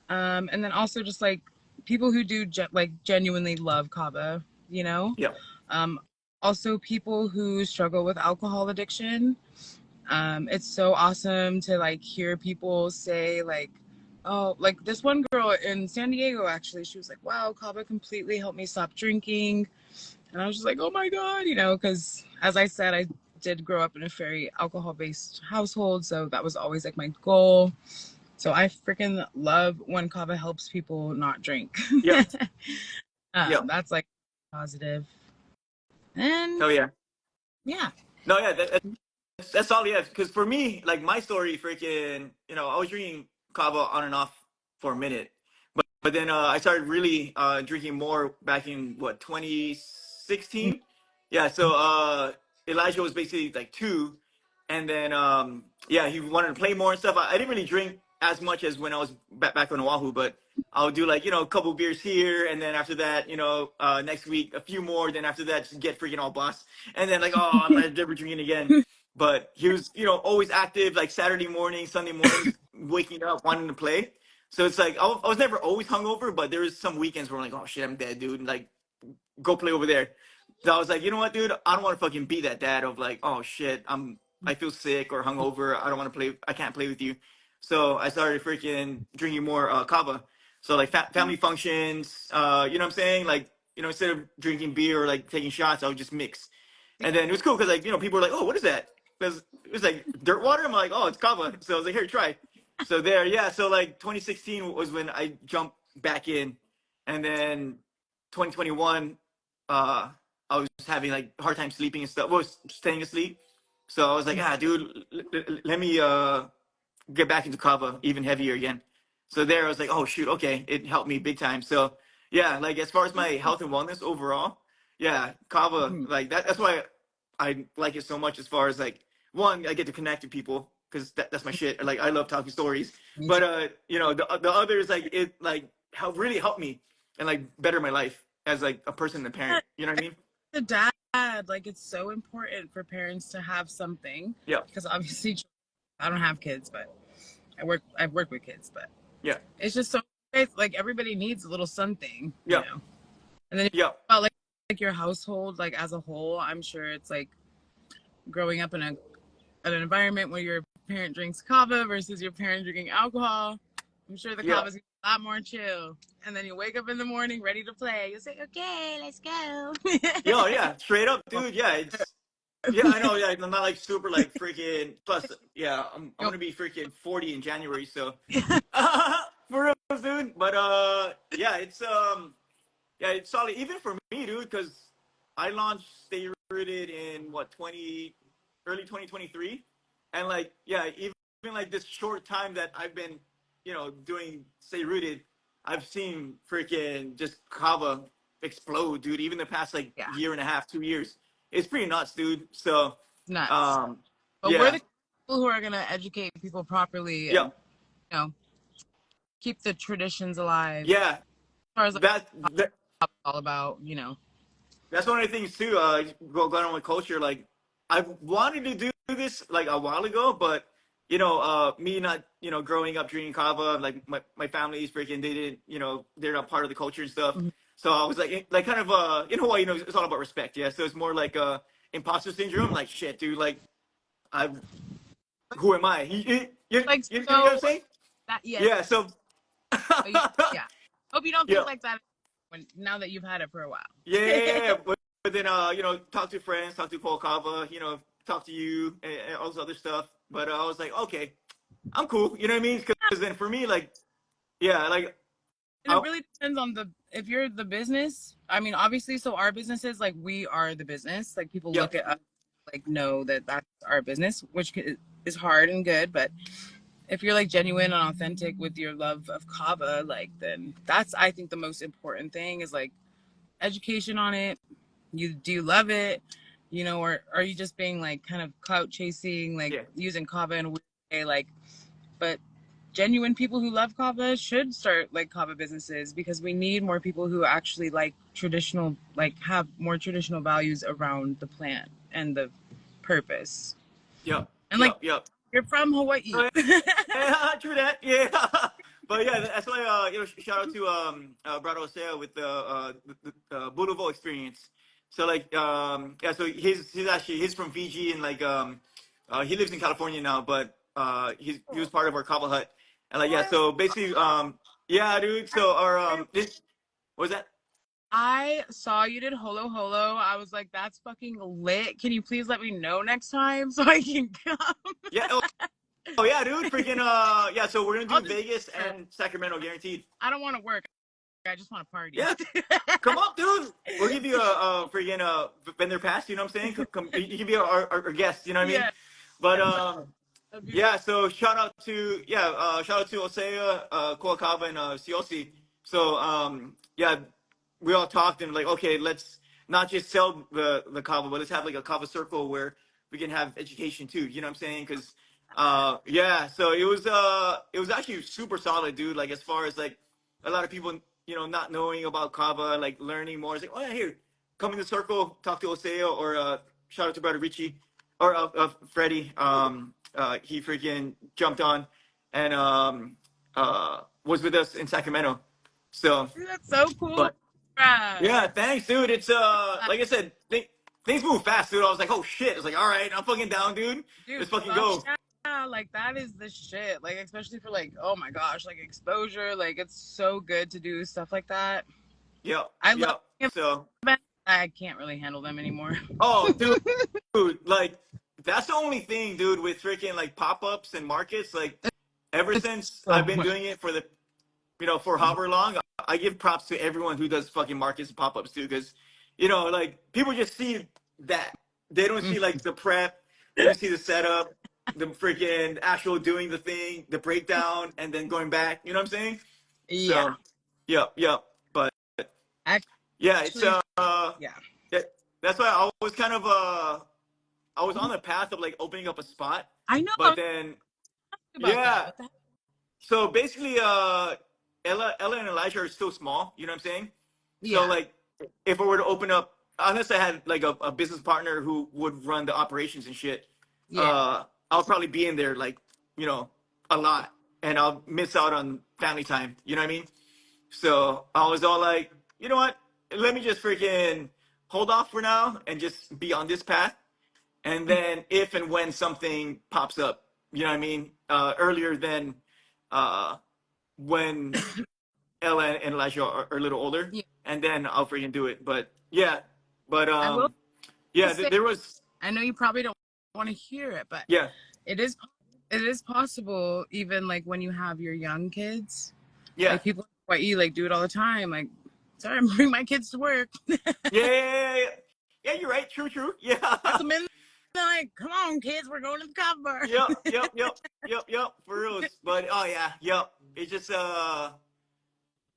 And then also just like people who do like genuinely love kava, you know. Yeah, Um, Also people who struggle with alcohol addiction. It's so awesome to like hear people say like, oh, like this one girl in San Diego actually, she was like, wow, kava completely helped me stop drinking. And I was just like, oh my god, you know, because as I said, I did grow up in a very alcohol based household, so that was always like my goal. So I freaking love when kava helps people not drink. yeah, yeah. That's like positive. And Hell yeah. yeah. No, yeah, that's all. Yeah, because for me, like my story, freaking, you know, I was drinking kava on and off for a minute, but then I started really drinking more back in what 2016. Yeah, so Elijah was basically like two, and then yeah, he wanted to play more and stuff. I didn't really drink as much as when I was back on Oahu, but I'll do like you know a couple beers here, and then after that, you know, next week a few more. Then after that, just get freaking all boss, and then like oh, I'm never drinking again. But he was you know always active, like Saturday mornings, Sunday mornings, waking up wanting to play. So it's like I was never always hungover, but there was some weekends where I'm like, oh shit, I'm dead, dude. And like, go play over there. So I was like, you know what, dude? I don't want to fucking be that dad of like, oh shit, I feel sick or hungover. I don't want to play. I can't play with you. So I started freaking drinking more kava. So like family functions, you know what I'm saying? Like you know instead of drinking beer or like taking shots, I would just mix. And then it was cool because like you know people were like, oh, what is that? Because it was like dirt water. I'm like, oh, it's kava. So I was like, here, try. So there, yeah. So like 2016 was when I jumped back in, and then 2021, I was having like hard time sleeping and stuff. Was staying asleep. So I was like, ah, dude, let me get back into kava even heavier again. So there, I was like, oh shoot, okay, it helped me big time. So yeah, like as far as my health and wellness overall, yeah, kava like that's why I like it so much. As far as like one, I get to connect with people because that's my shit. Like I love talking stories. But you know, the other is like it like really helped me and like better my life as like a person and a parent. You know what I mean? The dad, like it's so important for parents to have something Yeah, because obviously I don't have kids, but I've worked with kids, but yeah, it's just so it's like everybody needs a little something, you yeah, know. And then if yeah. about like your household, like as a whole, I'm sure it's like growing up in an environment where your parent drinks kava versus your parent drinking alcohol. I'm sure the Yeah. kava's a lot more chill. And then you wake up in the morning ready to play. You say, okay, let's go. Yo, yeah, straight up, dude. Yeah, it's yeah, I know. Yeah, I'm not like super like freaking. Plus, yeah, I'm gonna be freaking 40 in January, so for real, dude. But yeah, yeah, it's solid even for me, dude, because I launched Stay Rooted in what 20 early 2023, and like yeah, even like this short time that I've been, you know, doing Stay Rooted, I've seen freaking just Kava explode, dude. Even the past like Yeah, year and a half, 2 years, it's pretty nuts, dude. So, nuts. um, But we're yeah, the people who are going to educate people properly yeah, and, you know, keep the traditions alive. yeah. As far as like, That it's all about, you know. that's one of the things too. Going on with culture, like I wanted to do this like a while ago, but me not, growing up drinking kava, like my family's freaking, they didn't, they're not part of the culture and stuff. Mhm. So I was like kind of, in Hawaii, it's all about respect. Yeah. So it's more like, imposter syndrome. Like, shit, dude, like, I, who am I? Like You know what I'm so saying? that yes, Yeah. So, yeah. Hope you don't think yeah. like that when now that you've had it for a while. Yeah. But then, talk to friends, talk to Paul Kava, talk to you and all this other stuff. But I was like, okay, I'm cool. You know what I mean? Because then for me, like, yeah, like, And it really depends on the if you're the business. I mean, obviously, so our businesses, like we are the business. Like people yeah, look at us, like know that that's our business, which is hard and good. But if you're like genuine and authentic with your love of kava, like then that's I think the most important thing is like education on it. You do you love it, or are you just being like kind of clout chasing, like yeah, using kava in a weird way, like but genuine people who love kava should start like kava businesses because we need more people who actually like traditional, like have more traditional values around the plant and the purpose. yeah, And yeah, like yeah. you're from Hawaii. Oh, yeah, true that. Yeah. But yeah, that's why shout out to Brad Osea with the Boulevard experience. So like yeah, so he's from Fiji and like he lives in California now, but he was part of our Kava Hut. And like yeah, so basically yeah, dude. So our what was that? I saw you did holo holo. I was like, that's fucking lit. Can you please let me know next time so I can come? Yeah, oh yeah, dude, freaking yeah, so we're gonna I'll do just Vegas and Sacramento guaranteed. I don't want to work. I just want to party. Yeah, come up, dude. We'll give you a freaking vendor pass. You know what I'm saying? Come, you can be our guest. You know what I mean? Yeah. But That'd yeah. So shout out to Osea, Kuakava, and Siosi. So yeah, we all talked and like, okay, let's not just sell the kava, but let's have like a kava circle where we can have education too. You know what I'm saying? Because yeah, so it was actually super solid, dude. Like as far as like a lot of people, not knowing about kava, like learning more. It's like, oh yeah, here, come in the circle, talk to Oseo, or shout out to brother Richie, or Freddie. He freaking jumped on and was with us in Sacramento. So, That's so cool. but yeah, thanks, dude. It's like I said, things move fast, dude. I was like, oh shit. It's like, all right, I'm fucking down, dude. Dude, Let's fucking fuck go. yeah. Like that is the shit. Like especially for like, oh my gosh, like exposure. Like it's so good to do stuff like that. Yep, I love yep. So, events. I can't really handle them anymore. oh, dude, like that's the only thing, dude, with freaking like pop-ups and markets. Like ever It's since so I've been much. doing it for however long, I give props to everyone who does fucking markets and pop-ups too, because like people just see that they don't see like the prep, they don't see the setup, the freaking actual doing the thing, the breakdown, and then going back. You know what I'm saying? Yeah. So, yep, yep. But yeah, it's Actually, yeah. that, that's why I was kind of I was on the path of like opening up a spot, I know but then about that. yeah. What the heck? So basically, Ella and Elijah are still small. You know what I'm saying? So Yeah. like, if I were to open up, unless I had like a business partner who would run the operations and shit, Yeah. I'll probably be in there like a lot, and I'll miss out on family time. You know what I mean? So I was all like, you know what? Let me just freaking hold off for now and just be on this path. And then if and when something pops up, you know what I mean? Earlier than uh, when Ella and Elijah are a little older, Yeah. and then I'll freaking do it. But yeah, but I will yeah, say, there was I know you probably don't want to hear it, but yeah, it is it is possible even like when you have your young kids. yeah, Like people in Hawaii like do it all the time. Like, sorry, I'm bringing my kids to work. yeah. Yeah, you're right. True, true. Yeah. Get them in. They're like, come on, kids, we're going to the Kava Bar. Yep. For reals. But oh yeah, yep. It's just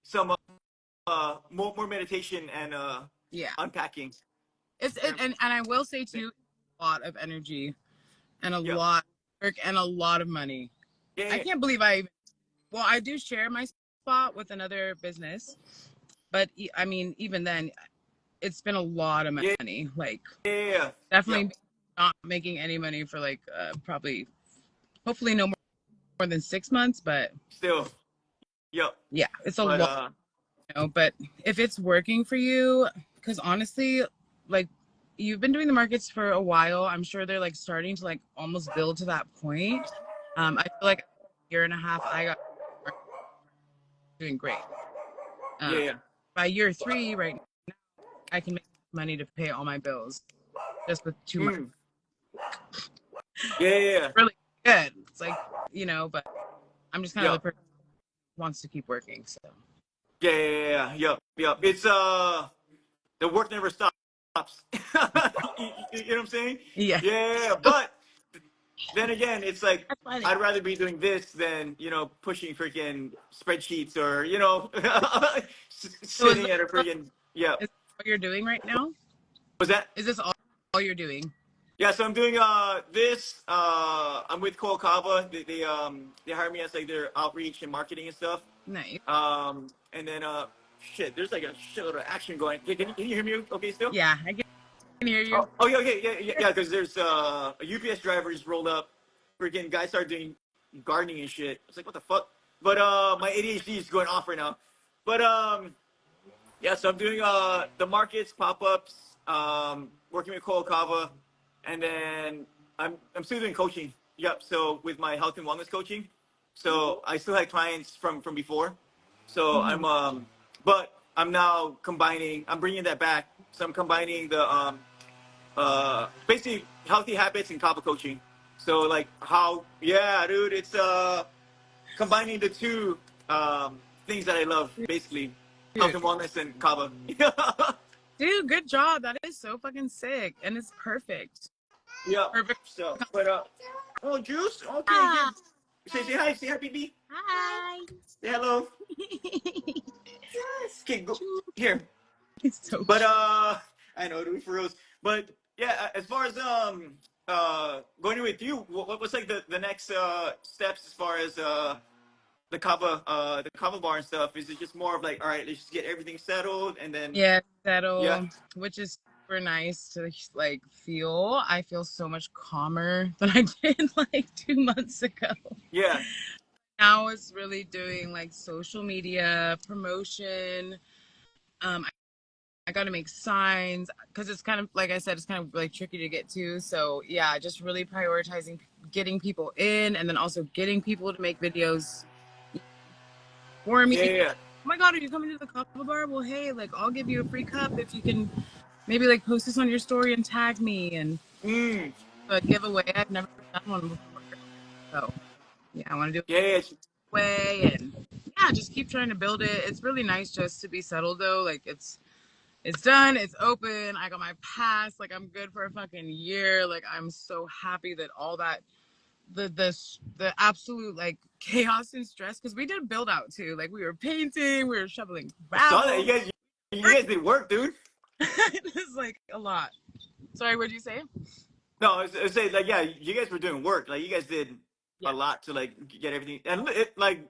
some more meditation and Yeah. unpacking. And I will say too, a lot of energy and a Yep. lot of work and a lot of money. I Yeah. can't believe I do share my spot with another business, but I mean, even then, it's been a lot of Yeah. money. Like, Yeah. definitely Yep. not making any money for like probably hopefully no more than 6 months, but Still, yep. yeah, it's a But long, but if it's working for you, because honestly, like you've been doing the markets for a while, I'm sure they're like starting to like almost build to that point. I feel like a year and a half, I got doing great. yeah, Um, yeah. by year three, right now, I can make money to pay all my bills just with 2 months. Mm. Yeah, yeah, yeah. Really good. It's like, but I'm just kind of the Yep. person who wants to keep working. So Yeah, yeah, yeah, yeah. Yep, yep. It's the work never stops. You know what I'm saying? yeah, Yeah, but then again, it's like that's funny. I'd rather be doing this than pushing freaking spreadsheets or So is sitting at a freaking yeah. this what you're doing right now? Was that? Is this all you're doing? Yeah, so I'm doing this. I'm with Kava. They hired me as like their outreach and marketing and stuff. Nice. And then shit, there's like a shitload of action going. Can you hear me? Okay, still? Yeah, I can hear you. Oh yeah, okay, yeah, yeah, yeah. Because there's a UPS driver just rolled up. Freaking guy started doing gardening and shit. I was like, what the fuck? But my ADHD is going off right now. But yeah, so I'm doing the markets, pop ups, working with Kava, and then I'm still doing coaching. Yep. So with my health and wellness coaching, so I still had clients from before. So Mm-hmm. but I'm now combining. I'm bringing that back. So I'm combining the basically healthy habits and Kava coaching. So like how yeah, dude, it's combining the two things that I love, basically health Dude, and wellness and Kava. dude, good job. That is so fucking sick, and it's perfect. Yeah. Perfect. So, but oh, juice. Okay, Ah, good. Say hi. Say hi, BB. hi. Say hello. Okay, go here. It's so But cute. I know, dude, for reals. But yeah, as far as going with you, what's like the next steps as far as the Kava bar and stuff? Is it just more of like, all right, let's just get everything settled and then Yeah, yeah, settle, which is super nice to like feel. I feel so much calmer than I did like 2 months ago. yeah, Now it's really doing like social media promotion. I got to make signs because it's kind of like I said, it's kind of like tricky to get to. So yeah, just really prioritizing getting people in, and then also getting people to make videos for me. yeah, yeah. Oh my god, are you coming to the Kava Bar? Well, hey, like I'll give you a free cup if you can maybe like post this on your story and tag me and Mm, a giveaway. I've never done one before, so yeah, I want to do yeah, yeah. a way and yeah, just keep trying to build it. It's really nice just to be settled though. Like it's done. It's open. I got my pass. Like I'm good for a fucking year. Like I'm so happy that all that the absolute like chaos and stress because we did build out too. Like we were painting, we were shoveling I saw that. gravel. You guys did work, dude. It's like a lot. Sorry, what'd you say? No, I was saying like yeah, you guys were doing work. Like you guys did Yeah. a lot to like get everything. And it like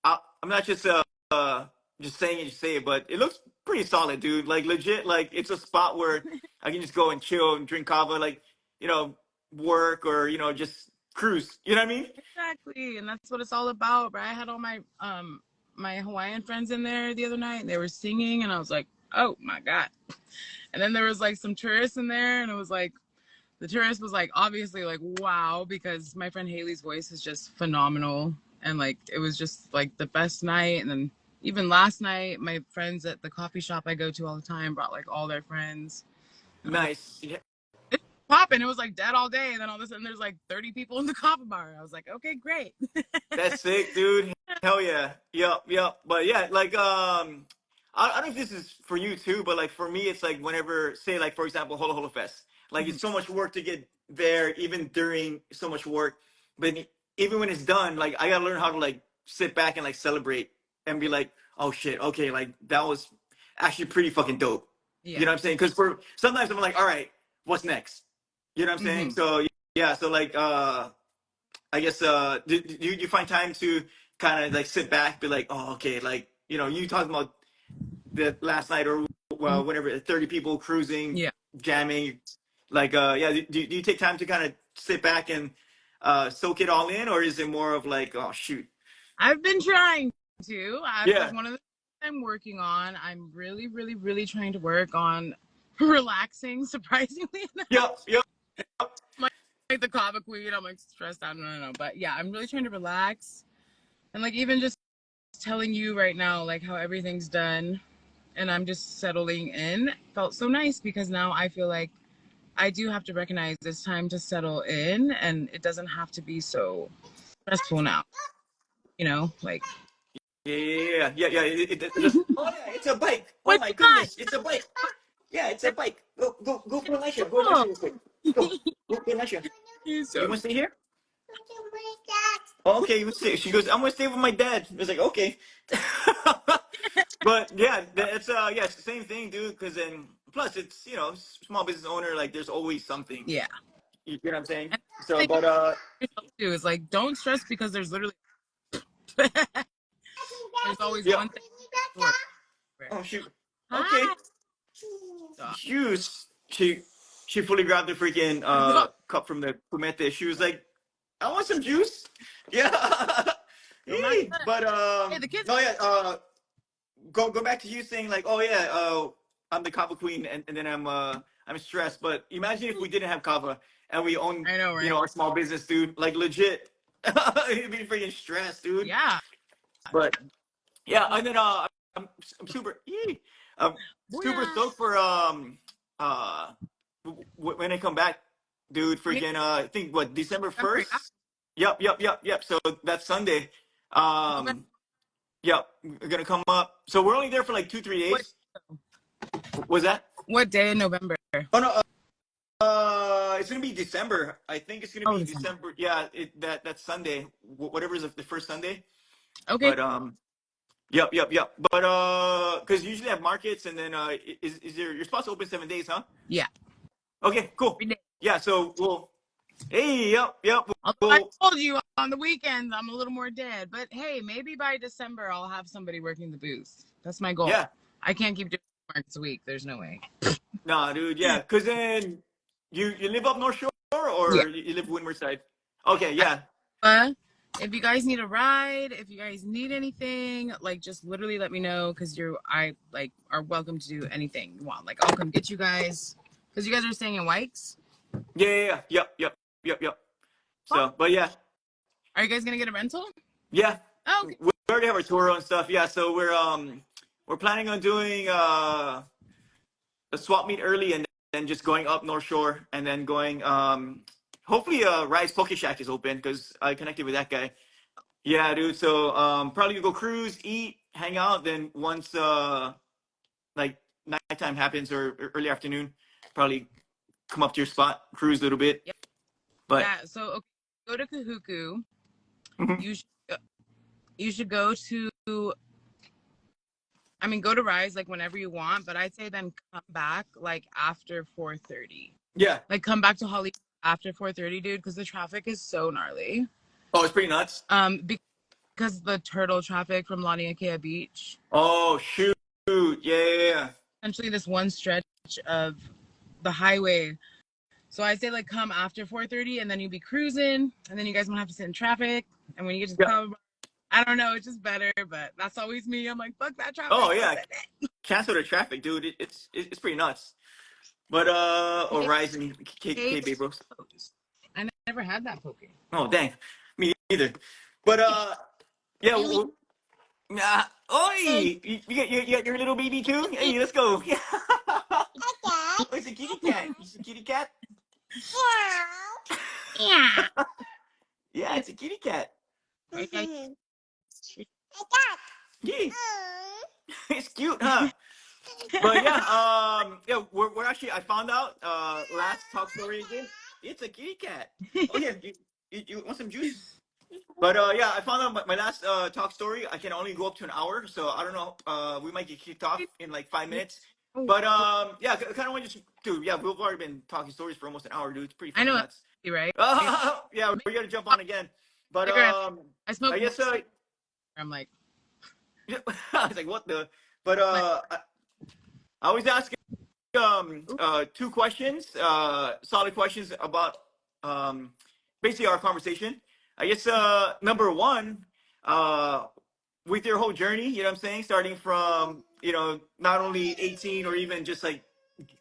I'm not just saying it to say it, but it looks pretty solid, dude. Like legit, like it's a spot where I can just go and chill and drink kava, like you know, work or just cruise. You know what I mean? Exactly, and that's what it's all about. But I had all my Hawaiian friends in there the other night, and they were singing, and I was like, oh my god. And then there was like some tourists in there, and it was like the tourist was like obviously like wow because my friend Haley's voice is just phenomenal, and like it was just like the best night. And then even last night, my friends at the coffee shop I go to all the time brought like all their friends, and I was like, Nice. Yeah, it's popping. It was like dead all day, and then all of a sudden there's like 30 people in the coffee bar. I was like, okay, great. that's sick, dude. Hell yeah. Yep, yep. But yeah, like I don't know if this is for you too, but like for me, it's like whenever, say, like for example, Holo Holo Fest. Like it's so much work to get there, even during so much work. But even when it's done, like I gotta learn how to like sit back and like celebrate and be like, oh shit, okay, like that was actually pretty fucking dope. You Yeah. know what I'm saying? Because for sometimes I'm like, all right, what's next? You know what I'm saying? Mm-hmm. So yeah, so like I guess do you find time to kind of like sit back, be like, oh, okay, like you talking about the last night or well, whatever, 30 people cruising, Yeah. jamming, like yeah, do you take time to kind of sit back and soak it all in, or is it more of like, oh shoot? I've been trying to. That's Yeah. one of the things I'm working on. I'm really, really, really trying to work on relaxing. Surprisingly enough, Yep. Yep. like the Kava Queen, I'm like stressed out. No. But yeah, I'm really trying to relax, and like even just telling you right now, like how everything's done, and I'm just settling in. Felt so nice because now I feel like I do have to recognize it's time to settle in, and it doesn't have to be so stressful now. Like Yeah. Oh yeah, it's a bike. Oh what my you got? goodness, it's a bike. Yeah, it's a bike. Go, Elisha. Go, Elisha, real quick. Go, Elisha. He's You so want to stay here? Oh, okay, you want to stay. She goes, I'm gonna stay with my dad. I was like, okay. But yeah, it's yeah, it's the same thing, dude. Because then plus it's small business owner, like there's always something. yeah. You know what I'm saying? And So, like but yourself too is like don't stress because there's literally there's always yeah. one thing to work for. Oh shoot. Okay. Hi. Stop. Shoes. She fully grabbed the freaking No, cup from the Kumete. She was like, I want some juice. Yeah. no, not Hey, good. but Hey, the kids. no, yeah, go back to you saying like, oh yeah, I'm the Kava Queen, and then I'm stressed. But imagine if we didn't have Kava and we own I know, right? our small business, dude. Like legit, it'd be freaking stressed, dude. Yeah. But yeah, and then I'm super super Booyah. stoked for when I come back, dude. Freaking I think what December Remember, yeah. 1st. Yep. So that's Sunday. Okay. Yep, we're gonna come up. So we're only there for like 2-3 What days. Was that? what day in November? Oh no, it's gonna be December. I think it's gonna Oh, be December. December. Yeah, that Sunday, whatever is the first Sunday. Okay. But yep. But because usually have markets, and then is there you're supposed to open 7 days, huh? Yeah. Okay, cool. Every day. Yeah, so we'll. Hey, yep. Although I We'll, told you on the weekends I'm a little more dead, but hey, maybe by December I'll have somebody working the booth. That's my goal. yeah. I can't keep doing markets a week. There's no way. Nah, dude. Yeah, because then you live up North Shore Yeah. or you live Windward side. Okay, yeah. If you guys need a ride, if you guys need anything, like just literally let me know because I like are welcome to do anything you want. Like I'll come get you guys because you guys are staying in Wikes. Yeah. Yep. So, but yeah. Are you guys gonna get a rental? Yeah, Oh, okay. we already have our tour and stuff. Yeah, so we're planning on doing a swap meet early and then just going up North Shore and then going hopefully Rise Poke Shack is open because I connected with that guy. Yeah, dude. So probably go cruise, eat, hang out. Then once like nighttime happens or early afternoon, probably come up to your spot, cruise a little bit. Yep. But Yeah. So okay, go to Kahuku. mhm. You should go to. I mean, go to Rise like whenever you want, but I'd say then come back like after 4:30. Yeah. Like come back to Holly after 4:30, dude, because the traffic is so gnarly. Oh, it's pretty nuts. Because the turtle traffic from Laniakea Beach. Oh shoot. Yeah. Essentially, this one stretch of the highway. So I say like come after 4:30, and then you'll be cruising, and then you guys won't have to sit in traffic. And when you get to the Kava Bar, I don't know, it's just better. But that's always me. I'm like, fuck that traffic. Oh yeah. Cancel the traffic, dude. It's pretty nuts. But or Rising K Bay Bros. I never had that poke. Oh dang, me either. But yeah. Oi, you got your little baby too. Hey, let's go. Oh, it's a kitty cat. It's a kitty cat. Yeah. Yeah, it's a kitty cat. Okay. Yeah, it's cute, huh? But yeah, we're actually I found out last talk story again. It's a kitty cat. Oh yeah, you want some juice? But yeah, I found out my last talk story. I can only go up to an hour, so I don't know. We might get kicked off in like 5 minutes. But yeah, kind of want to just, dude. Yeah, we've already been talking stories for almost an hour, dude. It's pretty I fucking know, nuts. right? Yeah, we gotta jump on again. But I smoke. I guess I'm like, I was like, what the? But I always ask 2 questions, solid questions about basically our conversation. I guess number one, uh, with your whole journey, you know what I'm saying, starting from not only 18 or even just like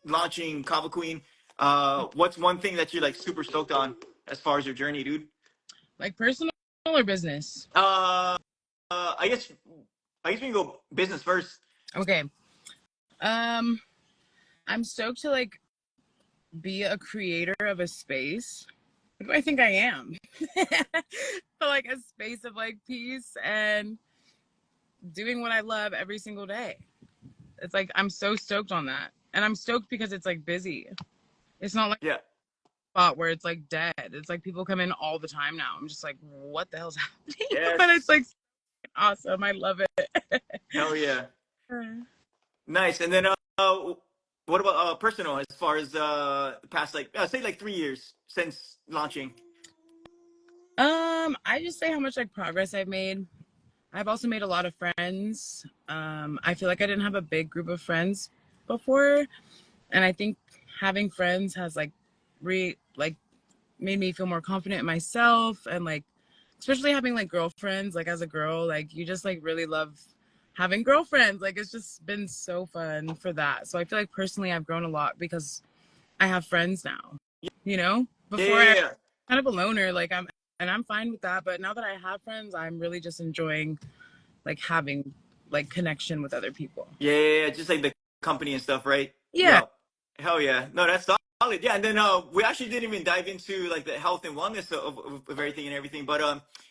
launching Kava Queen. What's one thing that you're like super stoked on as far as your journey, dude? Like personal or business? Uh, I guess we can go business first. Okay. Um, I'm stoked to like be a creator of a space. What do I think I am? For like a space of like peace and doing what I love every single day. It's like I'm so stoked on that. And I'm stoked because it's like busy. It's not like Yeah. a spot where it's like dead. It's like people come in all the time now. I'm just like, what the hell's happening? But it's Yes. like awesome. I love it. Hell yeah. Nice. And then what about personal as far as past like say like 3 years since launching? I just say how much like progress I've made. I've also made a lot of friends. I feel like I didn't have a big group of friends before, and I think having friends has like like made me feel more confident in myself, and like especially having like girlfriends. Like as a girl, like you just like really love having girlfriends. Like it's just been so fun for that. So I feel like personally I've grown a lot because I have friends now. You know, Yeah, before yeah, I yeah. kind of a loner. Like I'm fine with that. But now that I have friends, I'm really just enjoying like having like connection with other people. Yeah, yeah, yeah, just like the company and stuff, right? Yeah. Yep. Hell yeah. No, that's solid. Yeah, and then we actually didn't even dive into like the health and wellness of everything and everything. But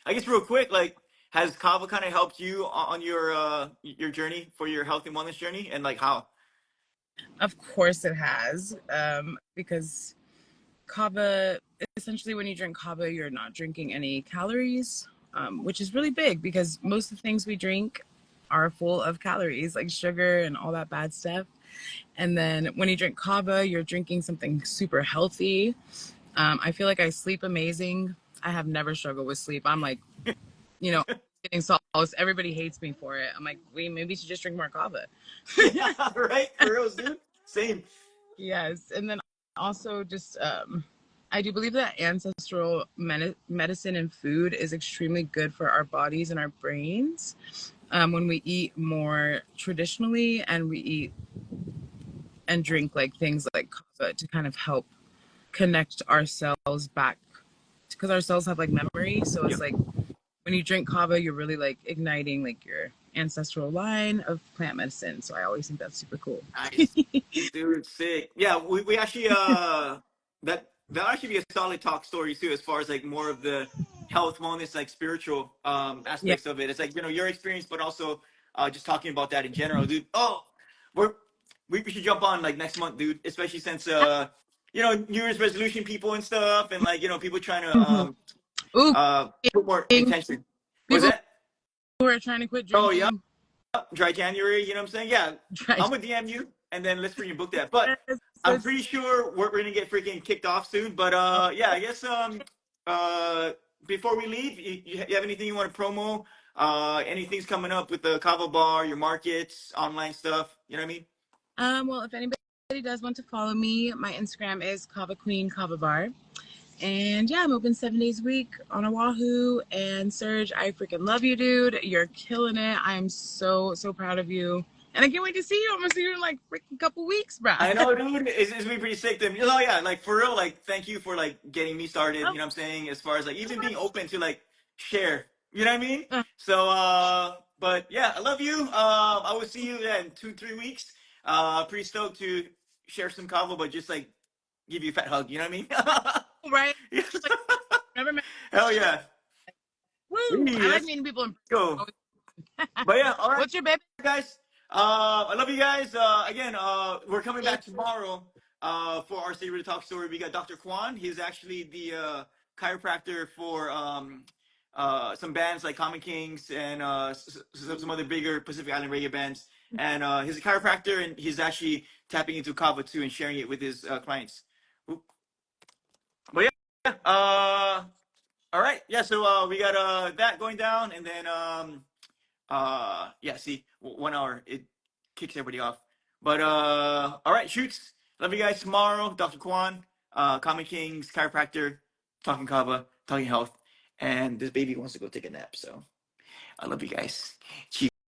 I guess real quick, like has Kava kind of helped you on your journey for your health and wellness journey and like how? Of course it has. Because kava, essentially when you drink kava, you're not drinking any calories, which is really big because most of the things we drink are full of calories, like sugar and all that bad stuff. And then when you drink kava, you're drinking something super healthy. I feel like I sleep amazing. I have never struggled with sleep. I'm like, getting solace. Everybody hates me for it. I'm like, we maybe should just drink more kava. Yeah, right. For real, dude. Same. Yes, and then also just I do believe that ancestral medicine and food is extremely good for our bodies and our brains when we eat more traditionally and we eat and drink like things like kava to kind of help connect our cells back because our cells have like memory. So it's Yep. like when you drink kava, you're really like igniting like your ancestral line of plant medicine. So I always think that's super cool. Nice. Dude, sick. Yeah, we actually that actually be a solid talk story too, as far as like more of the health, wellness, like spiritual Yeah. aspects of it. It's like your experience, but also just talking about that in general, dude. Oh, we're we should jump on like next month, dude. Especially since New Year's resolution people and stuff, and like people trying to Mhm. Ooh, put more people intention. Was that? who are trying to quit Oh yeah. drinking. Dry January, you know what I'm saying? Yeah, Dry. I'm with DM you, and then let's freaking book that. But Yes, so I'm it's, pretty sure we're gonna get freaking kicked off soon. But yeah, I guess uh, before we leave, you have anything you want to promo? Anything's coming up with the Kava Bar, your markets, online stuff? You know what I mean? well, if anybody does want to follow me, my Instagram is Kava Queen Kava Bar. And yeah, I'm open 7 days a week on Oahu. And Serge, I freaking love you, dude. You're killing it. I am so, so proud of you. And I can't wait to see you. I'm gonna see you in like freaking couple weeks, bruh. I know, dude. It's been pretty sick. Yeah, like for real. Like, thank you for like getting me started. You know what I'm saying? As far as like even being open to like share. You know what I mean? So, but yeah, I love you. I will see you in 2-3 weeks. Pretty stoked to share some kava, but just like give you a fat hug. You know what Right? I mean? Like, never met. Hell yeah. Woo! Hey, I like let's meeting people in go. person. But yeah, all right. What's your baby? Guys. I love you guys. Again, we're coming back tomorrow for our Saber Talk story. We got Dr. Kwan. He's actually the chiropractor for some bands like Common Kings and some other bigger Pacific Island reggae bands. And he's a chiropractor, and he's actually tapping into Kava too and sharing it with his clients. But yeah, all right, yeah. So we got that going down, and then yeah, see, 1 hour, it kicks everybody off. But all right, shoots. Love you guys tomorrow. Dr. Kwan, Common Kings, chiropractor, talking Kava. tongue health. And this baby wants to go take a nap. So I love you guys. Chee